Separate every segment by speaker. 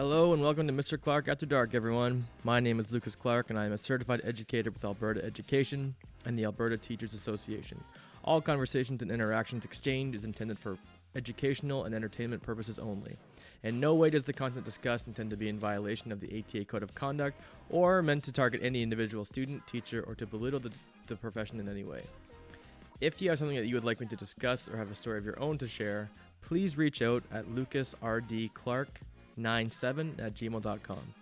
Speaker 1: Hello and welcome to Mr. Clark After Dark, everyone. My name is Lucas Clark and I am a certified educator with Alberta Education and the Alberta Teachers Association. All conversations and interactions exchanged is intended for educational and entertainment purposes only. In no way does the content discussed intend to be in violation of the ATA Code of Conduct or meant to target any individual student, teacher, or to belittle the profession in any way. If you have something that you would like me to discuss or have a story of your own to share, please reach out at lucasrdclark97@gmail.com.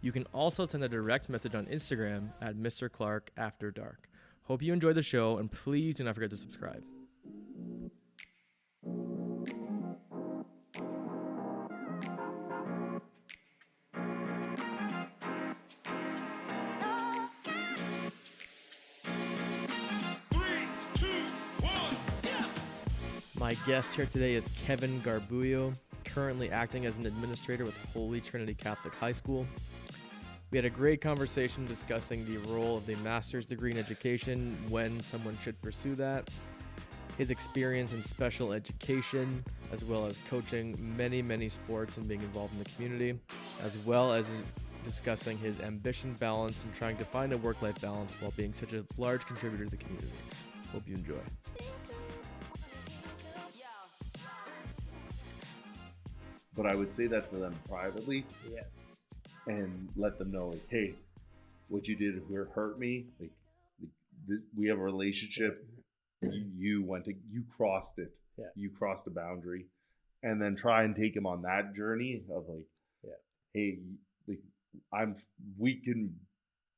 Speaker 1: You can also send a direct message on Instagram at Mr. Clark After Dark. Hope you enjoy the show, and please do not forget to subscribe. My guest here today is Kevin Garbuio, currently acting as an administrator with Holy Trinity Catholic High School. We had a great conversation discussing the role of the master's degree in education, when someone should pursue that, his experience in special education, as well as coaching many sports and being involved in the community, as well as discussing his ambition balance and trying to find a work-life balance while being such a large contributor to the community. Hope you enjoy.
Speaker 2: But I would say that to them privately.
Speaker 1: Yes.
Speaker 2: And let them know, like, hey, what you did hurt me. We have a relationship. You crossed it.
Speaker 1: Yeah.
Speaker 2: You crossed the boundary. And then try and take him on that journey of like, hey, like we can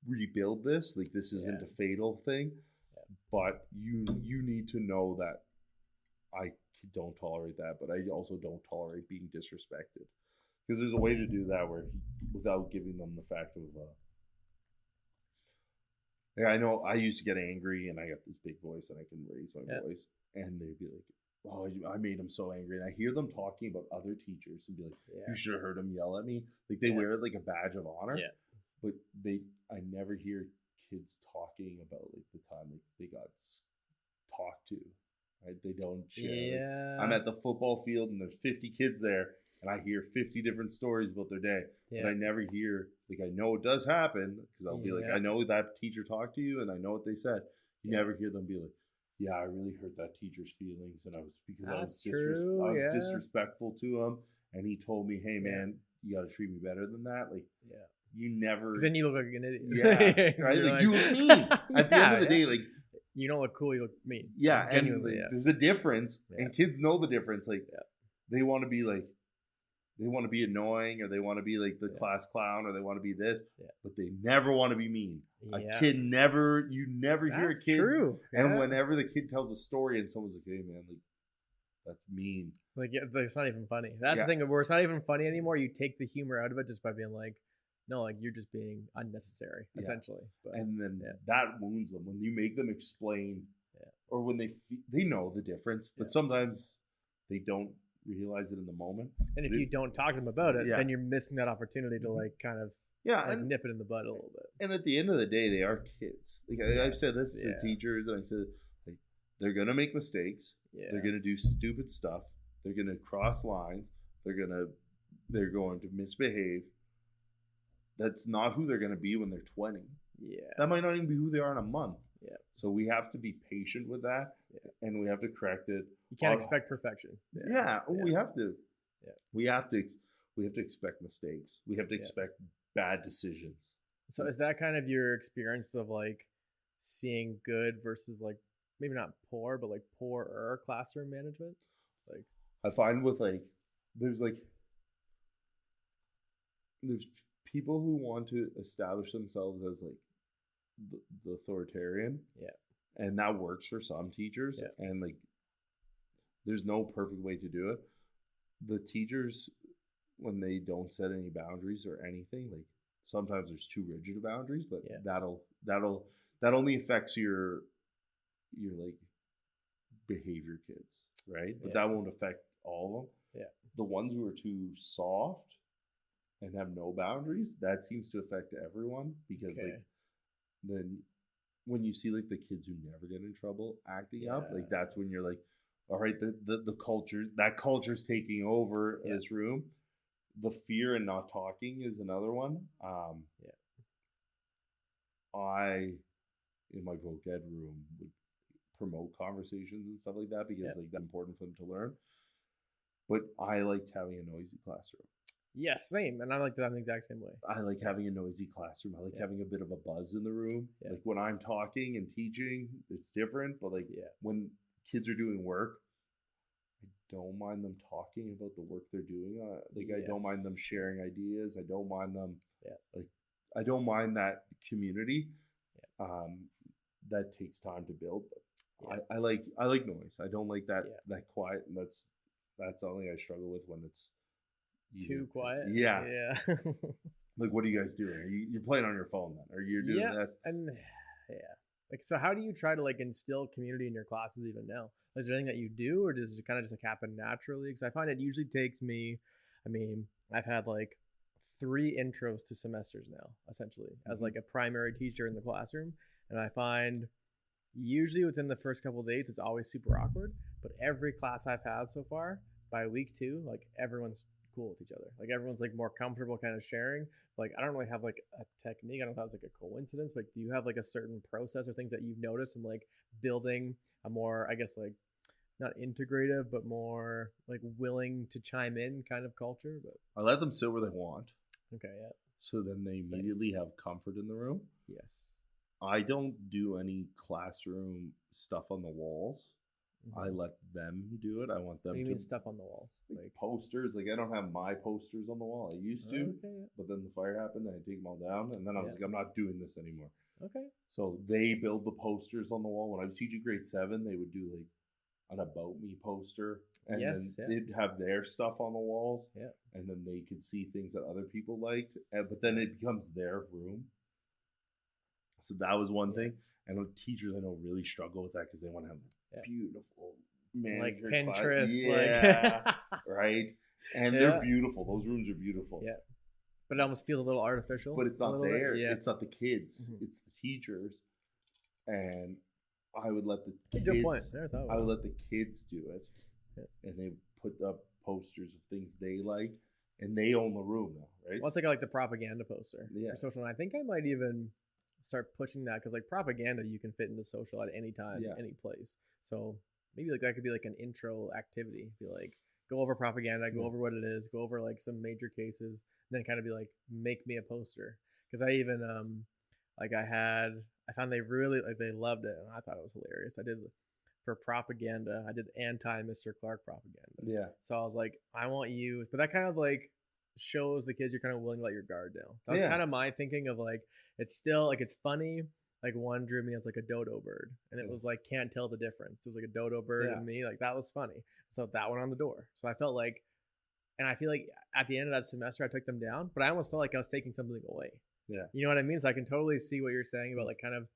Speaker 2: rebuild this. Like, this isn't a fatal thing. Yeah. But you need to know that I don't tolerate that, but I also don't tolerate being disrespected, because there's a way to do that where without giving them the fact of I know I used to get angry and I got this big voice and I can raise my voice, and they'd be like, oh, I made him so angry. And I hear them talking about other teachers and be like, you should have heard him yell at me. Like, they wear it like a badge of honor. But I never hear kids talking about like the time they got talked to. Right? They don't share.
Speaker 1: Yeah.
Speaker 2: Like, I'm at the football field and there's 50 kids there and I hear 50 different stories about their day. But I never hear, like, I know it does happen because I'll be like, I know that teacher talked to you and I know what they said. You never hear them be like, I really hurt that teacher's feelings, and I was disrespectful to him, and he told me, hey man, you got to treat me better than that. Like, you never.
Speaker 1: Then you look like an idiot.
Speaker 2: Right? Like, you look mean. At the end of the day, like,
Speaker 1: you don't look cool, you look mean.
Speaker 2: Yeah,
Speaker 1: genuinely.
Speaker 2: And there's a difference, and kids know the difference. Like, they want to be like, they want to be annoying, or they want to be like the class clown, or they want to be this, but they never want to be mean. A kid you never hear a kid.
Speaker 1: True.
Speaker 2: And whenever the kid tells a story and someone's like, hey man, like, that's mean.
Speaker 1: Like, it's not even funny. That's the thing where it's not even funny anymore. You take the humor out of it just by being like, no, like, you're just being unnecessary, essentially. But,
Speaker 2: and then that wounds them when you make them explain, or when they know the difference, but sometimes they don't realize it in the moment. And
Speaker 1: if you don't talk to them about it, then you're missing that opportunity to like kind of nip it in the bud a little bit.
Speaker 2: And at the end of the day, they are kids. Like, I've said this to teachers, and I said, like, they're gonna make mistakes. They're gonna do stupid stuff. They're gonna cross lines. They're going to misbehave. That's not who they're gonna be when they're 20. That might not even be who they are in a month. So we have to be patient with that, and we have to correct it.
Speaker 1: You can't expect perfection.
Speaker 2: We have to. We have to expect mistakes. We have to expect bad decisions.
Speaker 1: So is that kind of your experience of like seeing good versus like maybe not poor, but like poorer classroom management? Like,
Speaker 2: I find with there's people who want to establish themselves as like the authoritarian, and that works for some teachers, and like there's no perfect way to do it. The teachers, when they don't set any boundaries or anything, like sometimes there's too rigid boundaries, but that only affects your like behavior kids, right? But that won't affect all of them. The ones who are too soft and have no boundaries, that seems to affect everyone, because like then when you see like the kids who never get in trouble acting up, like that's when you're like, all right, the culture's taking over this room. the fear in not talking is another one. I, in my voc ed room, would promote conversations and stuff like that because like that's important for them to learn. But I liked having a noisy classroom.
Speaker 1: Yes, same. And I like that. I'm the exact same way.
Speaker 2: I like having a noisy classroom. I like having a bit of a buzz in the room. Like when I'm talking and teaching, it's different. But like when kids are doing work, I don't mind them talking about the work they're doing. I don't mind them sharing ideas. I don't mind them. Like I don't mind that community. That takes time to build. But I like noise. I don't like that quiet. And that's something I struggle with when it's
Speaker 1: too quiet.
Speaker 2: Yeah. Like, what are you guys doing? You're playing on your phone then, or you're doing this?
Speaker 1: And like, so how do you try to like instill community in your classes even now? Is there anything that you do, or does it kind of just like happen naturally? Because I find it usually takes me. I mean, I've had like 3 intros to semesters now, essentially, as like a primary teacher in the classroom, and I find usually within the first couple of days it's always super awkward. But every class I've had so far, by week 2, like everyone's cool with each other. Like everyone's like more comfortable kind of sharing. Like I don't really have like a technique. I don't know if that's like a coincidence, but do you have like a certain process or things that you've noticed in like building a more, I guess, like not integrative, but more like willing to chime in kind of culture? But
Speaker 2: I let them sit where they want.
Speaker 1: Okay,
Speaker 2: So then they immediately have comfort in the room.
Speaker 1: Yes.
Speaker 2: I don't do any classroom stuff on the walls. I let them do it. I want them
Speaker 1: What do you mean stuff on the walls?
Speaker 2: Like posters. Like I don't have my posters on the wall. I used to, but then the fire happened and I take them all down. And then I was like, I'm not doing this anymore.
Speaker 1: Okay.
Speaker 2: So they build the posters on the wall. When I was teaching grade 7, they would do like an About Me poster. And then they'd have their stuff on the walls. Yeah. And then they could see things that other people liked. But then it becomes their room. So that was one thing. And teachers I know really struggle with that because they want to have beautiful
Speaker 1: like Pinterest,
Speaker 2: right? And they're beautiful. Those rooms are beautiful.
Speaker 1: Yeah, but it almost feels a little artificial.
Speaker 2: But it's not there. It's not the kids. It's the teachers. And I would let the kids.
Speaker 1: Good point.
Speaker 2: I would let the kids do it, and they put up posters of things they like, and they own the room now, right?
Speaker 1: Well, it's like the propaganda poster for social. And I think I might even start pushing that because like propaganda you can fit into social at any time, any place. So maybe like that could be like an intro activity. Be like go over propaganda, go over what it is, go over like some major cases, and then kind of be like make me a poster. Because I even I found they really like they loved it and I thought it was hilarious. I did for propaganda. I did anti Mr. Clark propaganda.
Speaker 2: Yeah.
Speaker 1: So I was like, I want you, but that kind of like shows the kids you're kind of willing to let your guard down. That was kind of my thinking of like, it's still like, it's funny. Like one drew me as like a dodo bird and it was like, can't tell the difference. It was like a dodo bird and me, like that was funny. So that went on the door. So I felt like, and I feel like at the end of that semester, I took them down, but I almost felt like I was taking something away.
Speaker 2: Yeah.
Speaker 1: You know what I mean? So I can totally see what you're saying about like kind of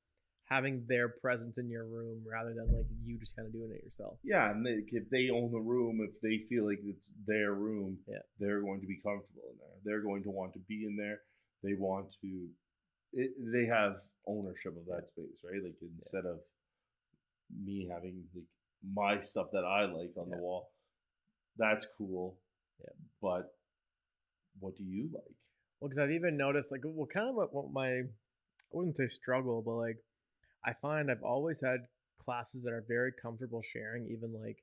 Speaker 1: having their presence in your room rather than like you just kind of doing it yourself.
Speaker 2: Yeah, and if they own the room, if they feel like it's their room, they're going to be comfortable in there. They're going to want to be in there. They want to. They have ownership of that space, right? Like instead of me having like my stuff that I like on the wall, that's cool. Yeah, but what do you like?
Speaker 1: Well, because I've even noticed like kind of what my I wouldn't say struggle, but like. I find I've always had classes that are very comfortable sharing, even like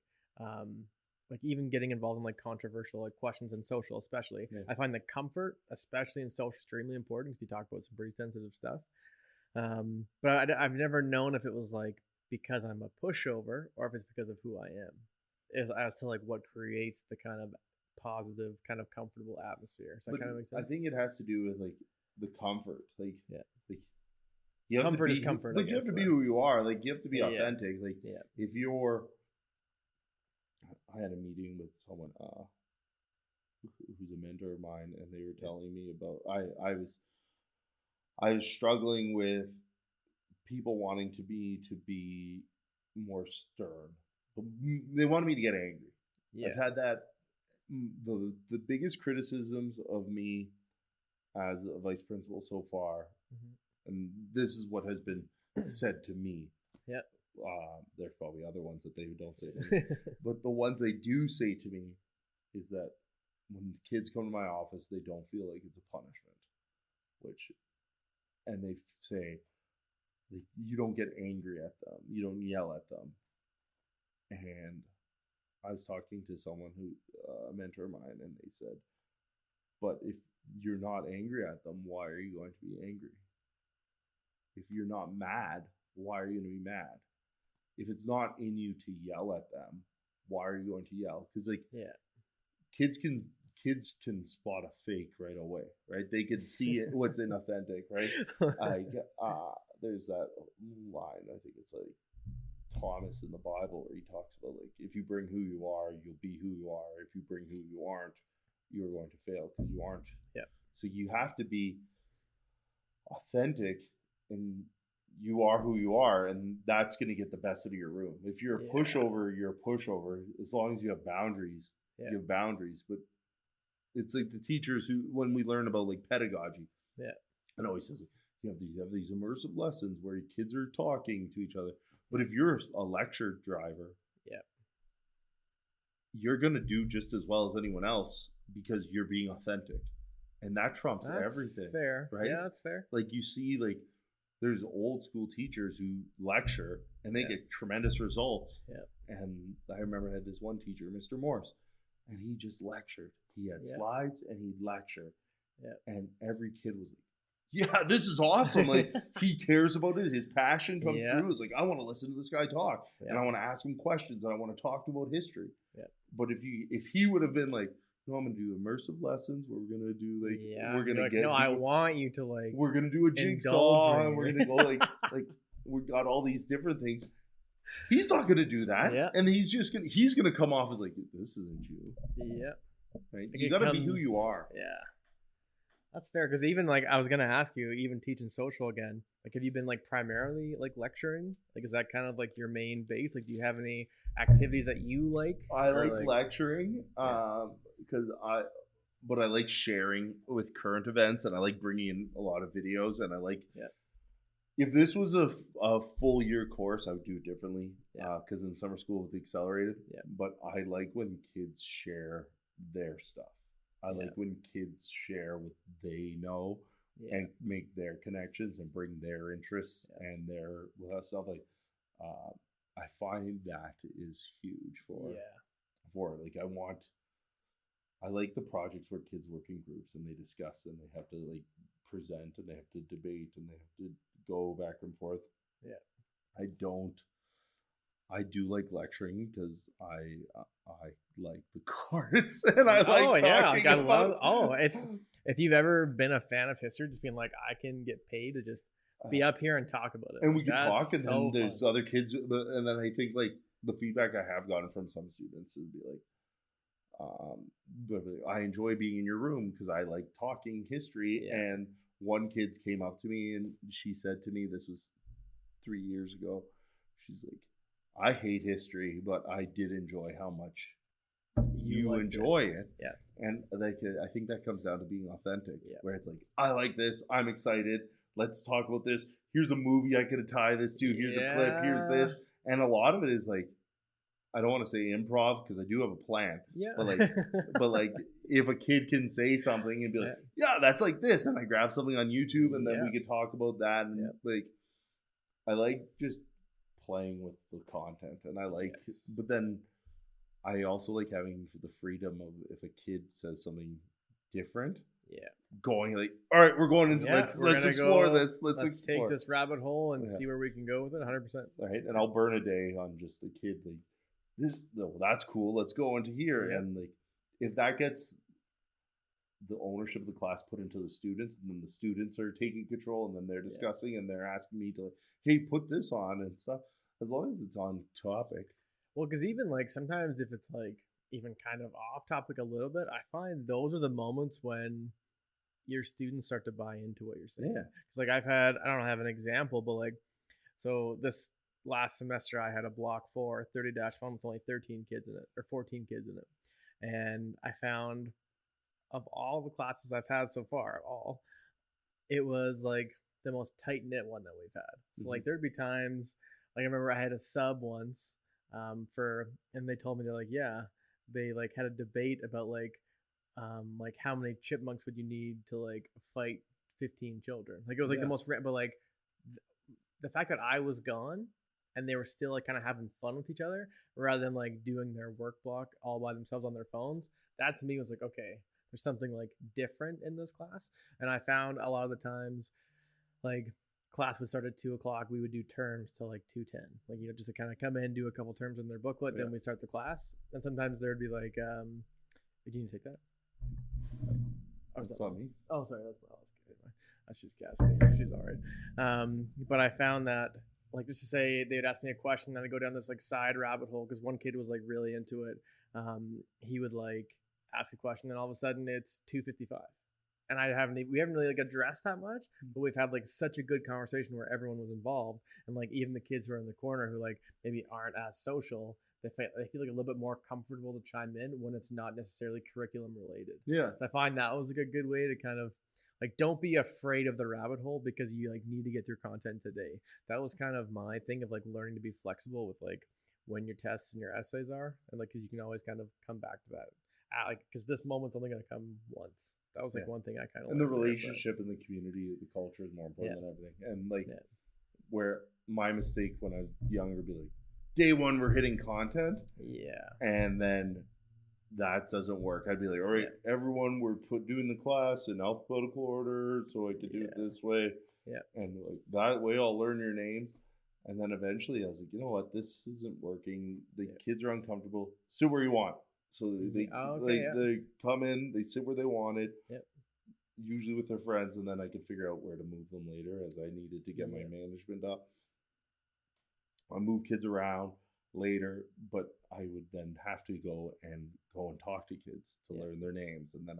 Speaker 1: even getting involved in like controversial like questions in social, especially. Yeah. I find the comfort, especially in social, extremely important because you talk about some pretty sensitive stuff. But I've never known if it was like because I'm a pushover or if it's because of who I am. As to like what creates the kind of positive, kind of comfortable atmosphere. So that kind of makes sense.
Speaker 2: I think it has to do with like the comfort, like
Speaker 1: comfort is comfort.
Speaker 2: Like you have to be who you are. Like you have to be authentic. Like if you're, I had a meeting with someone who's a mentor of mine, and they were telling me about I was struggling with people wanting to be more stern. They wanted me to get angry. Yeah. I've had that. The biggest criticisms of me as a vice principal so far. Mm-hmm. And this is what has been said to me.
Speaker 1: Yeah.
Speaker 2: There's probably other ones that they don't say to me. But the ones they do say to me is that when kids come to my office, they don't feel like it's a punishment, and they say, you don't get angry at them, you don't yell at them. And I was talking to someone who, a mentor of mine, and they said, but if you're not angry at them, why are you going to be angry? If you're not mad, why are you going to be mad? If it's not in you to yell at them, why are you going to yell? Because kids can spot a fake right away, right? They can see it, what's inauthentic, right? There's that line, I think it's like Thomas in the Bible, where he talks about, like, if you bring who you are, you'll be who you are. If you bring who you aren't, you're going to fail because you aren't.
Speaker 1: Yeah.
Speaker 2: So you have to be authentic, and you are who you are, and that's going to get the best out of your room. If you're a pushover, you're a pushover. As long as you have boundaries, you have boundaries. But it's like the teachers who, when we learn about like pedagogy, and always says, you have these immersive lessons where kids are talking to each other. But if you're a lecture driver, you're going to do just as well as anyone else because you're being authentic. And that trumps everything.
Speaker 1: Fair.
Speaker 2: Right?
Speaker 1: Yeah, that's fair.
Speaker 2: Like, you see, like, there's old school teachers who lecture and they get tremendous results. Yeah. And I remember I had this one teacher, Mr. Morse, and he just lectured. He had slides and he'd lecture. Yeah. And every kid was like, yeah, this is awesome. Like, he cares about it. His passion comes through. It's like, I want to listen to this guy talk, and I want to ask him questions, and I want to talk to him about history. Yeah. But if he would have been like, no, I'm gonna do immersive lessons where we're gonna do we're gonna
Speaker 1: like, no, I want you to, like,
Speaker 2: we're gonna do a jigsaw, and we're gonna go like we got all these different things. He's not gonna do that, and he's gonna come off as like, this isn't you. Yeah, right. You gotta be who you are.
Speaker 1: Yeah. That's fair, because even, like, I was gonna ask you, even teaching social again, like, have you been, like, primarily, like, lecturing? Like, is that kind of like your main base? Like, do you have any activities that you like?
Speaker 2: I like lecturing, because I like sharing with current events, and I like bringing in a lot of videos, and I like. Yeah. If this was a full year course, I would do it differently. Because in summer school with the accelerated. Yeah. But I like when kids share their stuff. I like when kids share what they know and make their connections and bring their interests and their stuff. Like, I find that is huge for like, I like the projects where kids work in groups and they discuss and they have to, like, present and they have to debate and they have to go back and forth. Yeah. I do like lecturing because I like the course and I like talking about.
Speaker 1: It's, if you've ever been a fan of history, just being like, I can get paid to just be up here and talk about it,
Speaker 2: and we can talk, and then there's other kids, and then I think, like, the feedback I have gotten from some students would be like, I enjoy being in your room because I like talking history. And one kid came up to me and she said to me, this was 3 years ago, she's like, I hate history, but I did enjoy how much you enjoy it. Yeah. And like, I think that comes down to being authentic, where it's like, I like this, I'm excited, let's talk about this. Here's a movie I could tie this to. Here's a clip. Here's this. And a lot of it is like, I don't want to say improv because I do have a plan. Yeah. But like, if a kid can say something and be like, yeah, that's like this, and I grab something on YouTube, and then we could talk about that. And like, I like just playing with the content, and I like, but then I also like having the freedom of, if a kid says something different, going like, all right, we're going into let's explore this. Let's explore.
Speaker 1: Take this rabbit hole and see where we can go with it. 100%.
Speaker 2: Right, and I'll burn a day on just a kid like this. No, that's cool. Let's go into here, and like, if that gets the ownership of the class put into the students, and then the students are taking control, and then they're discussing and they're asking me to, like, hey, put this on and stuff. As long as it's on topic.
Speaker 1: Well, because even, like, sometimes if it's, like, even kind of off topic a little bit, I find those are the moments when your students start to buy into what you're saying. Yeah. Because, like, I don't have an example, but, like, so this last semester I had a block 4, 30-1 with only 13 kids in it, or 14 kids in it. And I found, of all the classes I've had so far, it was, like, the most tight-knit one that we've had. So, like, there'd be times, like, I remember I had a sub once and they told me, they're like, they, like, had a debate about, like, like how many chipmunks would you need to like fight 15 children? Like it was like the most, but like the fact that I was gone and they were still like kind of having fun with each other rather than like doing their work block all by themselves on their phones. That to me was like, okay, there's something like different in this class. And I found a lot of the times like class would start at 2:00. We would do terms till like 2:10. Like, you know, just to kind of come in, do a couple terms in their booklet, then we start the class. And sometimes there would be like, do you need to take that?
Speaker 2: Oh, that's on me.
Speaker 1: Oh, sorry. That's just Cassie. She's all right. But I found that, like, just to say, they'd ask me a question, then I go down this like side rabbit hole because one kid was like really into it. He would like ask a question, and all of a sudden it's 2:55, and we haven't really like addressed that much, but we've had like such a good conversation where everyone was involved, and like even the kids who are in the corner who like maybe aren't as social, they feel like a little bit more comfortable to chime in when it's not necessarily curriculum related.
Speaker 2: Yeah,
Speaker 1: so I find that was like a good way to kind of like, don't be afraid of the rabbit hole because you like need to get through content today. That was kind of my thing of like learning to be flexible with like when your tests and your essays are, and like because you can always kind of come back to that, like because this moment's only going to come once. That was like one thing I kind of
Speaker 2: and the relationship in the community, the culture is more important than everything. And like where my mistake when I was younger would be like, day one we're hitting content, and then that doesn't work. I'd be like, all right, everyone, we're doing the class in alphabetical order, so I could do it this way. And like that way I'll learn your names. And then eventually I was like, you know what, this isn't working. The kids are uncomfortable. Sit where you want. So they come in, they sit where they wanted, usually with their friends, and then I could figure out where to move them later as I needed to get my management up. I move kids around later, but I would then have to go and talk to kids to learn their names, and then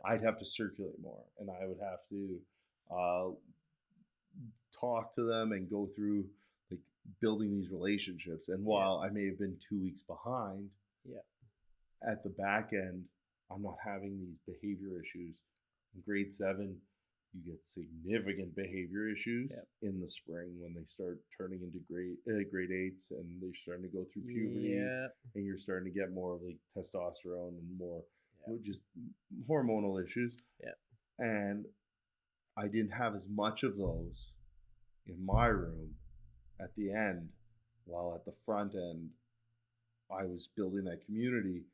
Speaker 2: I'd have to circulate more, and I would have to talk to them and go through like building these relationships. And while I may have been 2 weeks behind, at the back end, I'm not having these behavior issues. In grade 7, you get significant behavior issues in the spring when they start turning into grade 8s, and they're starting to go through puberty, and you're starting to get more of like testosterone and more just hormonal issues. And I didn't have as much of those in my room at the end, while at the front end, I was building that community.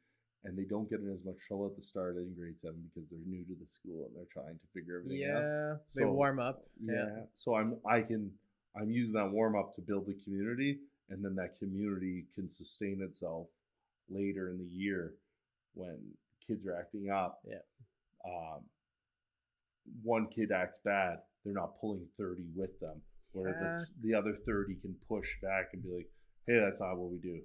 Speaker 2: And they don't get in as much trouble at the start in grade 7 because they're new to the school and they're trying to figure everything out.
Speaker 1: They warm up.
Speaker 2: So I'm using that warm up to build the community, and then that community can sustain itself later in the year when kids are acting up. One kid acts bad, they're not pulling 30 with them, where the other 30 can push back and be like, hey, that's not what we do.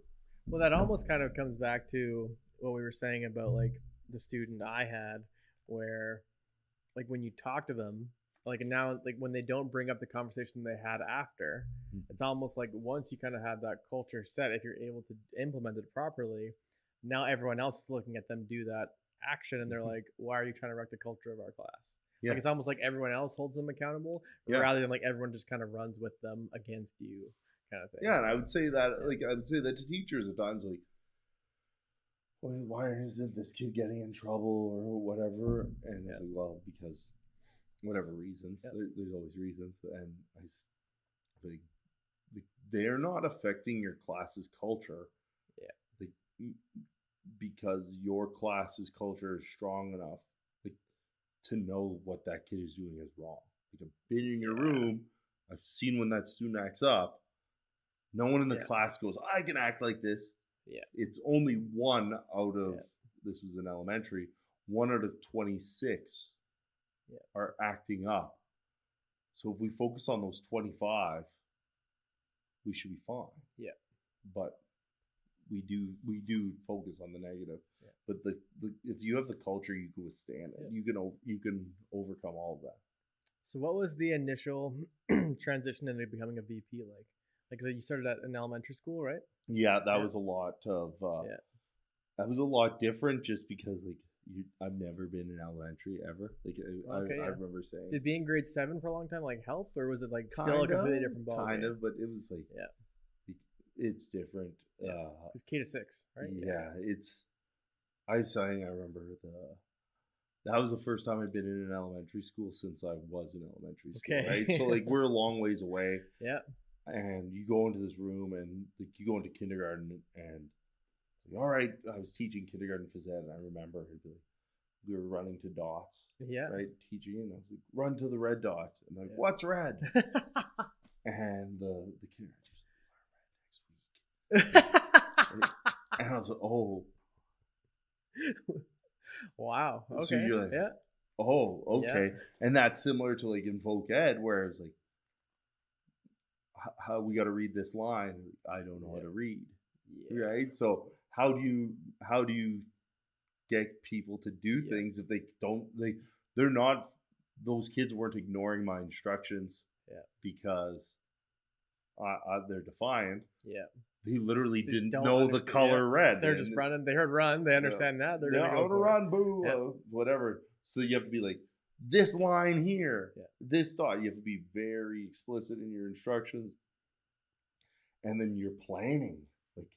Speaker 1: Well, that almost kind of comes back to what we were saying about like the student I had, where like when you talk to them, like, and now like when they don't bring up the conversation they had after, it's almost like once you kind of have that culture set, if you're able to implement it properly, now everyone else is looking at them do that action, and they're like, why are you trying to wreck the culture of our class? Like it's almost like everyone else holds them accountable rather than like everyone just kind of runs with them against you kind of thing.
Speaker 2: And I would say that to teachers at times, like, well, why isn't this kid getting in trouble or whatever? And it's like, well, because whatever reasons, there's always reasons. And they're not affecting your class's culture. Because your class's culture is strong enough to know what that kid is doing is wrong. Like, I've been in your room, I've seen when that student acts up. No one in the class goes, I can act like this. It's only one out of, this was in elementary, 1 out of 26 are acting up. So if we focus on those 25, we should be fine. But we do focus on the negative. But if you have the culture, you can withstand it. You can overcome all of that.
Speaker 1: So what was the initial transition into becoming a VP like? Like you started at an elementary school, right?
Speaker 2: Yeah, that was a lot of that was a lot different just because like I've never been in elementary ever. Like I remember saying,
Speaker 1: did being grade 7 for a long time like help, or was it like still a completely different ball?
Speaker 2: Kind of, but it was like it's different.
Speaker 1: It's K to 6, right?
Speaker 2: Yeah, it's I sang. I remember that was the first time I'd been in an elementary school since I was in elementary school.
Speaker 1: Okay.
Speaker 2: Right, so like we're a long ways away.
Speaker 1: Yeah.
Speaker 2: And you go into this room, and like you go into kindergarten, and it's like, all right, I was teaching kindergarten phys ed, and I remember it'd be like, we were running to dots.
Speaker 1: Yeah.
Speaker 2: Right, teaching, and I was like, run to the red dot, and they're like, what's red? And the kindergarten teacher's like, red next week. And I was like, oh.
Speaker 1: Wow. Okay.
Speaker 2: So you're like, oh, okay. Yeah. And that's similar to like in voc ed, where it's like, how we got to read this line. I don't know how to read. Yeah. Right. So how do you get people to do things if they don't, they're not, those kids weren't ignoring my instructions because they're defiant. Yeah. They literally didn't know the color red.
Speaker 1: They're just running. They heard run. They understand that. They're going to go
Speaker 2: run, boo, whatever. So you have to be like, this line here, this dot. You have to be very explicit in your instructions. And then you're planning. Like,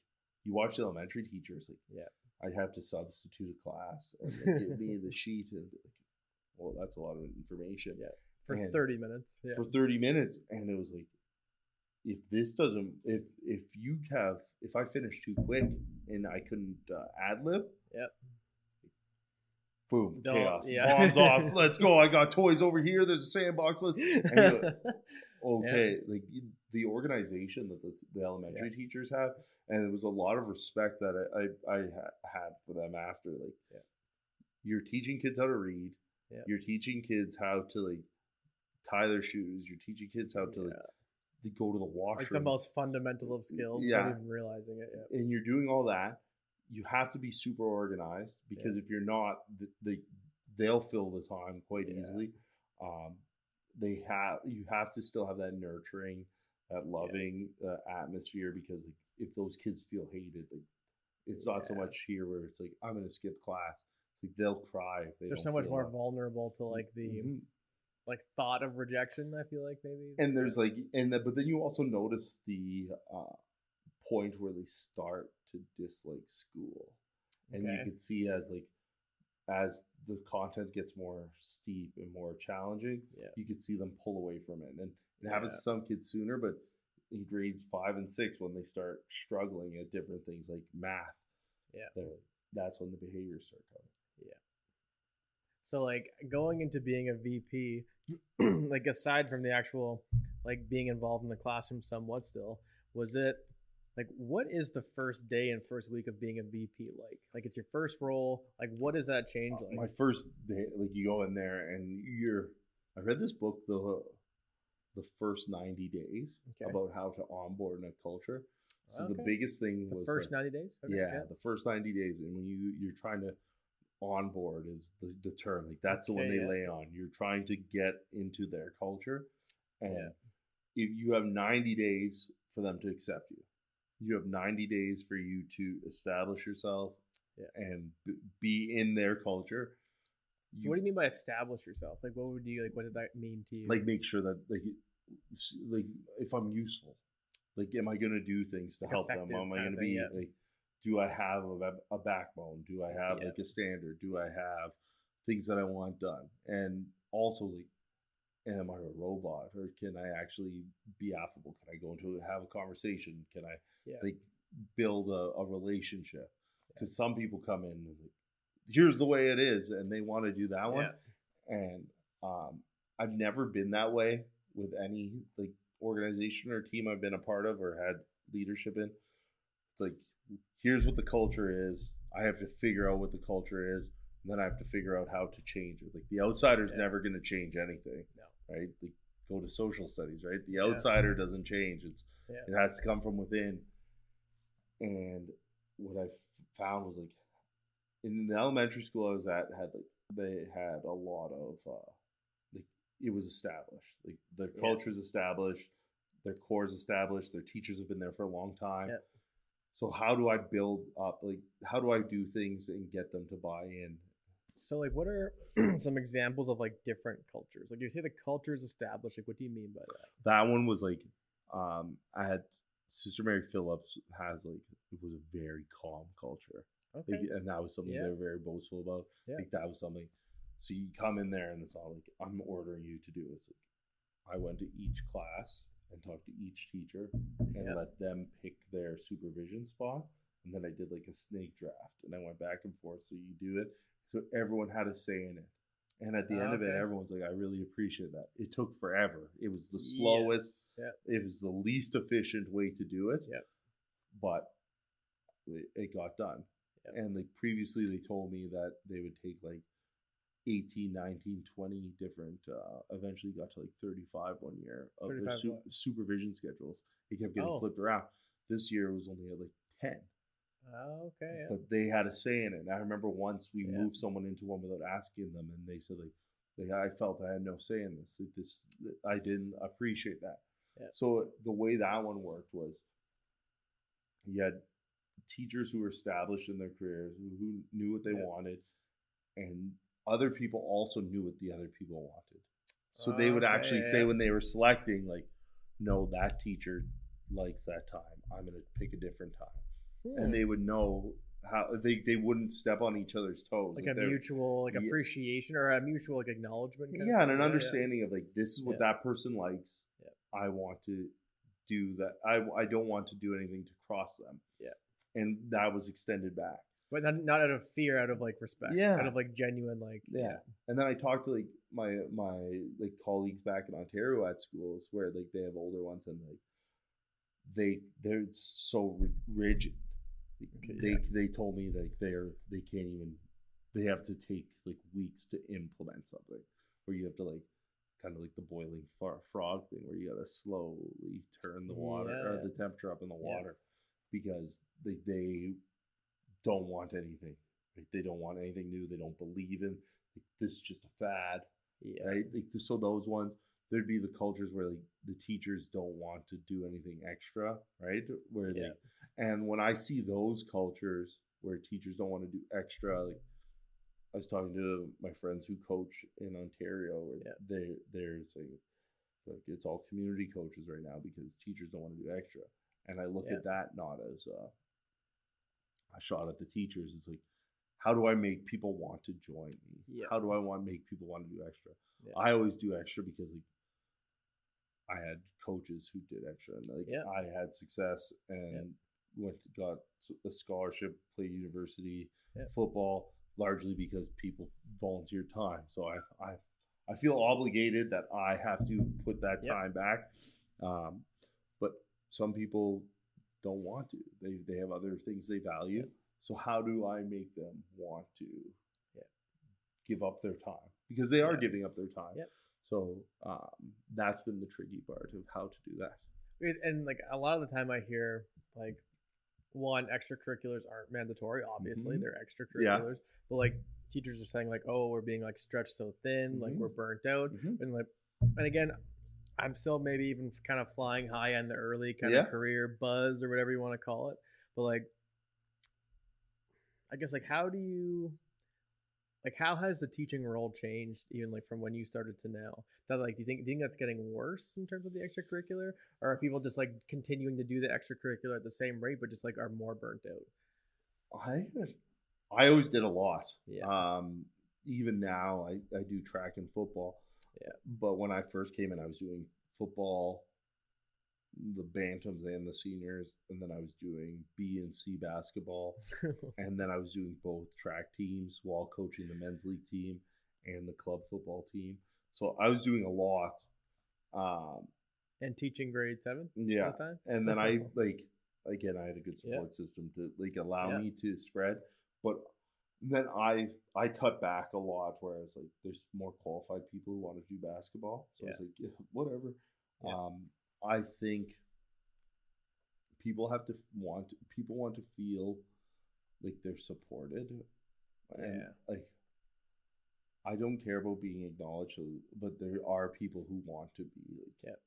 Speaker 2: you watch the elementary teachers. Like, I'd have to substitute a class and give me the sheet. And be like, well, that's a lot of information. Yeah.
Speaker 1: For 30 minutes. Yeah.
Speaker 2: For 30 minutes. And it was like, if this doesn't, if I finish too quick and I couldn't ad-lib, boom, chaos, bombs off, let's go, I got toys over here, there's a sandbox, and you're like, okay, like the organization that the elementary teachers have, and there was a lot of respect that I had for them after, like, you're teaching kids how to read, you're teaching kids how to like tie their shoes, you're teaching kids how to like, they go to the washroom.
Speaker 1: Like the most fundamental of skills without even realizing it. Yeah.
Speaker 2: And you're doing all that. You have to be super organized because if you're not, they'll fill the time quite easily. You have to still have that nurturing, that loving atmosphere, because like, if those kids feel hated, like, it's not so much here where it's like, I'm going to skip class. It's like they'll cry if they
Speaker 1: They're
Speaker 2: don't
Speaker 1: so much
Speaker 2: feel
Speaker 1: more vulnerable to like the like thought of rejection, I feel like maybe.
Speaker 2: And there's like, but then you also notice the point where they start to dislike school, and you can see as the content gets more steep and more challenging, you could see them pull away from it, and it happens to some kids sooner, but in grades 5 and 6, when they start struggling at different things like math, that's when the behaviors start coming.
Speaker 1: So like going into being a VP, like aside from the actual like being involved in the classroom somewhat still, was it like, what is the first day and first week of being a VP like? Like, it's your first role. Like, what does that change like?
Speaker 2: My first day, like, you go in there and I read this book, the first 90 days about how to onboard in a culture. So the biggest thing was
Speaker 1: the first 90 days.
Speaker 2: The first 90 days, and when you're trying to onboard is the term, like that's the one they lay on. You're trying to get into their culture, and if you have 90 days for them to accept you. You have 90 days for you to establish yourself and be in their culture.
Speaker 1: So what do you mean by establish yourself? Like, what did that mean to you?
Speaker 2: Like, make sure that like if I'm useful, like, am I going to do things to help them? Am I going to be like, do I have a backbone? Do I have like a standard? Do I have things that I want done? And also, like, am I a robot, or can I actually be affable? Can I go into have a conversation? Can I like build a relationship? Because some people come in and like, here's the way it is, and they want to do that one. And I've never been that way with any like organization or team I've been a part of or had leadership in. It's like, here's what the culture is. I have to figure out what the culture is, and then I have to figure out how to change it. Like, the outsider's never going to change anything, right? Like, go to social studies, right? The outsider doesn't change. It has to come from within. And what I found was, like, in the elementary school I was at, they had a lot of like, it was established. Like, their culture's established, their core's established, their teachers have been there for a long time. So how do I build up, like, how do I do things and get them to buy in?
Speaker 1: So, like, what are some examples of, like, different cultures? Like, you say the culture is established. Like, what do you mean by that?
Speaker 2: That one was, like, I had Sister Mary Phillips has, like, it was a very calm culture.
Speaker 1: Okay.
Speaker 2: And that was something they were very boastful about. Like that was something. So you come in there and it's all like, I'm ordering you to do it. It's like, I went to each class and talked to each teacher and let them pick their supervision spot. And then I did like a snake draft and I went back and forth. So you do it. So everyone had a say in it. And at the end of it, everyone's like, I really appreciate that. It took forever. It was the slowest. It was the least efficient way to do it. But it got done. And like previously they told me that they would take like 18, 19, 20 different, eventually got to like 35 one year of their supervision schedules. It kept getting flipped around. This year it was only at like 10.
Speaker 1: Okay.
Speaker 2: But they had a say in it. And I remember once we moved someone into one without asking them, and they said like I felt I had no say in this. I didn't appreciate that. So the way that one worked was you had teachers who were established in their careers, who knew what they wanted, and other people also knew what the other people wanted. So they would actually say when they were selecting, like, no, that teacher likes that time. I'm going to pick a different time. And they would know how they wouldn't step on each other's toes.
Speaker 1: Like a mutual appreciation or a mutual acknowledgement.
Speaker 2: And an understanding of like, this is what that person likes. I want to do that. I don't want to do anything to cross them. And that was extended back.
Speaker 1: But not out of fear, out of like respect. Out of like genuine like.
Speaker 2: And then I talked to like my like colleagues back in Ontario at schools where like they have older ones and like they're so rigid. They told me like they can't even, they have to take like weeks to implement something where you have to like kind of like the boiling frog thing where you gotta slowly turn the water or the temperature up in the water because they don't want anything. Like, they don't want anything new. They don't believe in like, this is just a fad, right? Like, so those ones, there'd be the cultures where like the teachers don't want to do anything extra, right? Where they, and when I see those cultures where teachers don't want to do extra, like I was talking to my friends who coach in Ontario, where they're saying like it's all community coaches right now because teachers don't want to do extra, and I look at that not as a shot at the teachers. It's like, how do I make people want to join me? How do I make people want to do extra? I always do extra because like I had coaches who did extra, and like I had success and got a scholarship, played university football, largely because people volunteered time. So I feel obligated that I have to put that time back. But some people don't want to. They have other things they value. So how do I make them want to give up their time? Because they are giving up their time. So that's been the tricky part of how to do that.
Speaker 1: And like a lot of the time I hear like, one, extracurriculars aren't mandatory. Obviously, they're extracurriculars. But like teachers are saying like, oh, we're being like stretched so thin, like we're burnt out. And like, and again, I'm still maybe even kind of flying high on the early kind of career buzz or whatever you want to call it. But like, I guess like how has the teaching role changed even like from when you started to now? That like, do you think that's getting worse in terms of the extracurricular, or are people just like continuing to do the extracurricular at the same rate but just like are more burnt out?
Speaker 2: I always did a lot. Even now I do track and football. But when I first came in, I was doing football, the bantams and the seniors, and then I was doing B and C basketball, and then I was doing both track teams while coaching the men's league team and the club football team. So I was doing a lot.
Speaker 1: And teaching grade 7?
Speaker 2: Yeah. The time? And then I like, again, I had a good support system to like allow me to spread. But then I cut back a lot, whereas like there's more qualified people who want to do basketball. So it's like, whatever. I think people want to feel like they're supported, and like I don't care about being acknowledged, but there are people who want to be like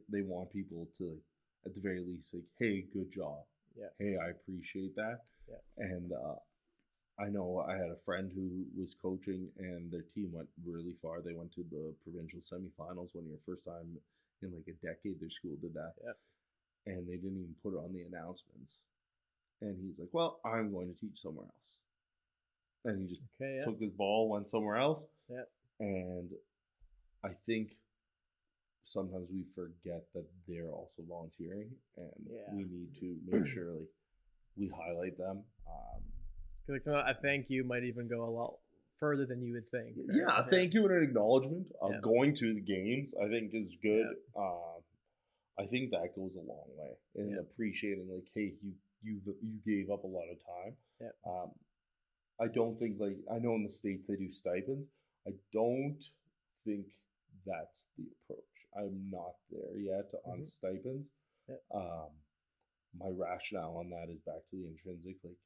Speaker 2: they want people to like at the very least like, hey, good job, hey, I appreciate that, and I know I had a friend who was coaching and their team went really far. They went to the provincial semifinals one year, first time in like a decade their school did that. And they didn't even put it on the announcements. And he's like, well, I'm going to teach somewhere else. and he just took his ball, went somewhere else.
Speaker 1: Yeah.
Speaker 2: And I think sometimes we forget that they're also volunteering, and we need to make sure like we highlight them.
Speaker 1: Because a thank you might even go a lot further than you would think.
Speaker 2: Right? Yeah, thank you and an acknowledgement. Going to the games, I think, is good. I think that goes a long way in appreciating, like, hey, you gave up a lot of time.
Speaker 1: Yeah.
Speaker 2: I don't think, like, I know in the States they do stipends. I don't think that's the approach. I'm not there yet on stipends.
Speaker 1: Yeah.
Speaker 2: My rationale on that is back to the intrinsic. Like,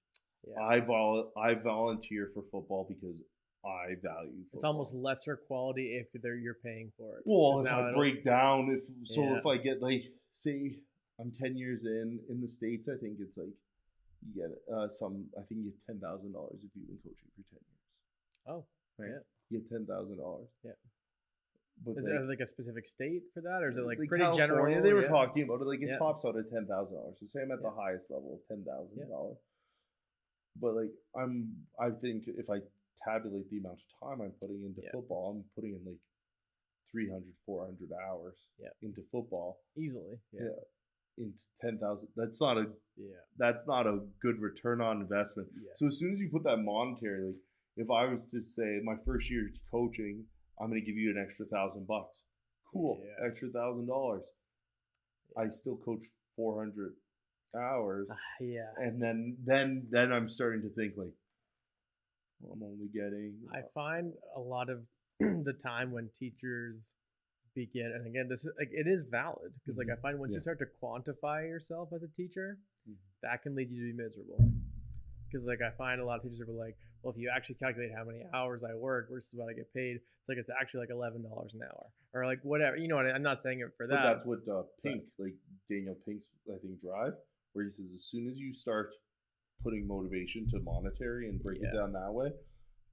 Speaker 2: I volunteer for football because I value football.
Speaker 1: It's almost lesser quality if you're paying for it.
Speaker 2: Well, if I break down, if I get, like, say I'm 10 years in the States, I think it's like you get I think you get $10,000 if you've been coaching for 10 years.
Speaker 1: Oh,
Speaker 2: right.
Speaker 1: Yeah.
Speaker 2: You get $10,000.
Speaker 1: Yeah.
Speaker 2: But
Speaker 1: is there like a specific state for that, or is it like pretty
Speaker 2: California,
Speaker 1: general?
Speaker 2: They were talking about it. Like it tops out at $10,000. So say I'm at the highest level of $10,000. But like I think if I tabulate the amount of time I'm putting into football, I'm putting in like 300, 400 hours into football
Speaker 1: easily.
Speaker 2: Into 10,000. That's not a good return on investment. So as soon as you put that monetary, like if I was to say my first year coaching, I'm going to give you an extra $1,000. Cool, extra $1,000. I still coach 400 hours. And then I'm starting to think like, well, I'm only getting.
Speaker 1: I find a lot of the time when teachers begin, and again, this is like it is valid because like I find once you start to quantify yourself as a teacher, that can lead you to be miserable. Because like I find a lot of teachers are like, well, if you actually calculate how many hours I work versus what I get paid, it's like it's actually like $11 an hour or like whatever. You know what? I'm not saying it for that.
Speaker 2: But that's what Pink, like Daniel Pink's, I think, drive, where he says as soon as you start putting motivation to monetary and break it down that way,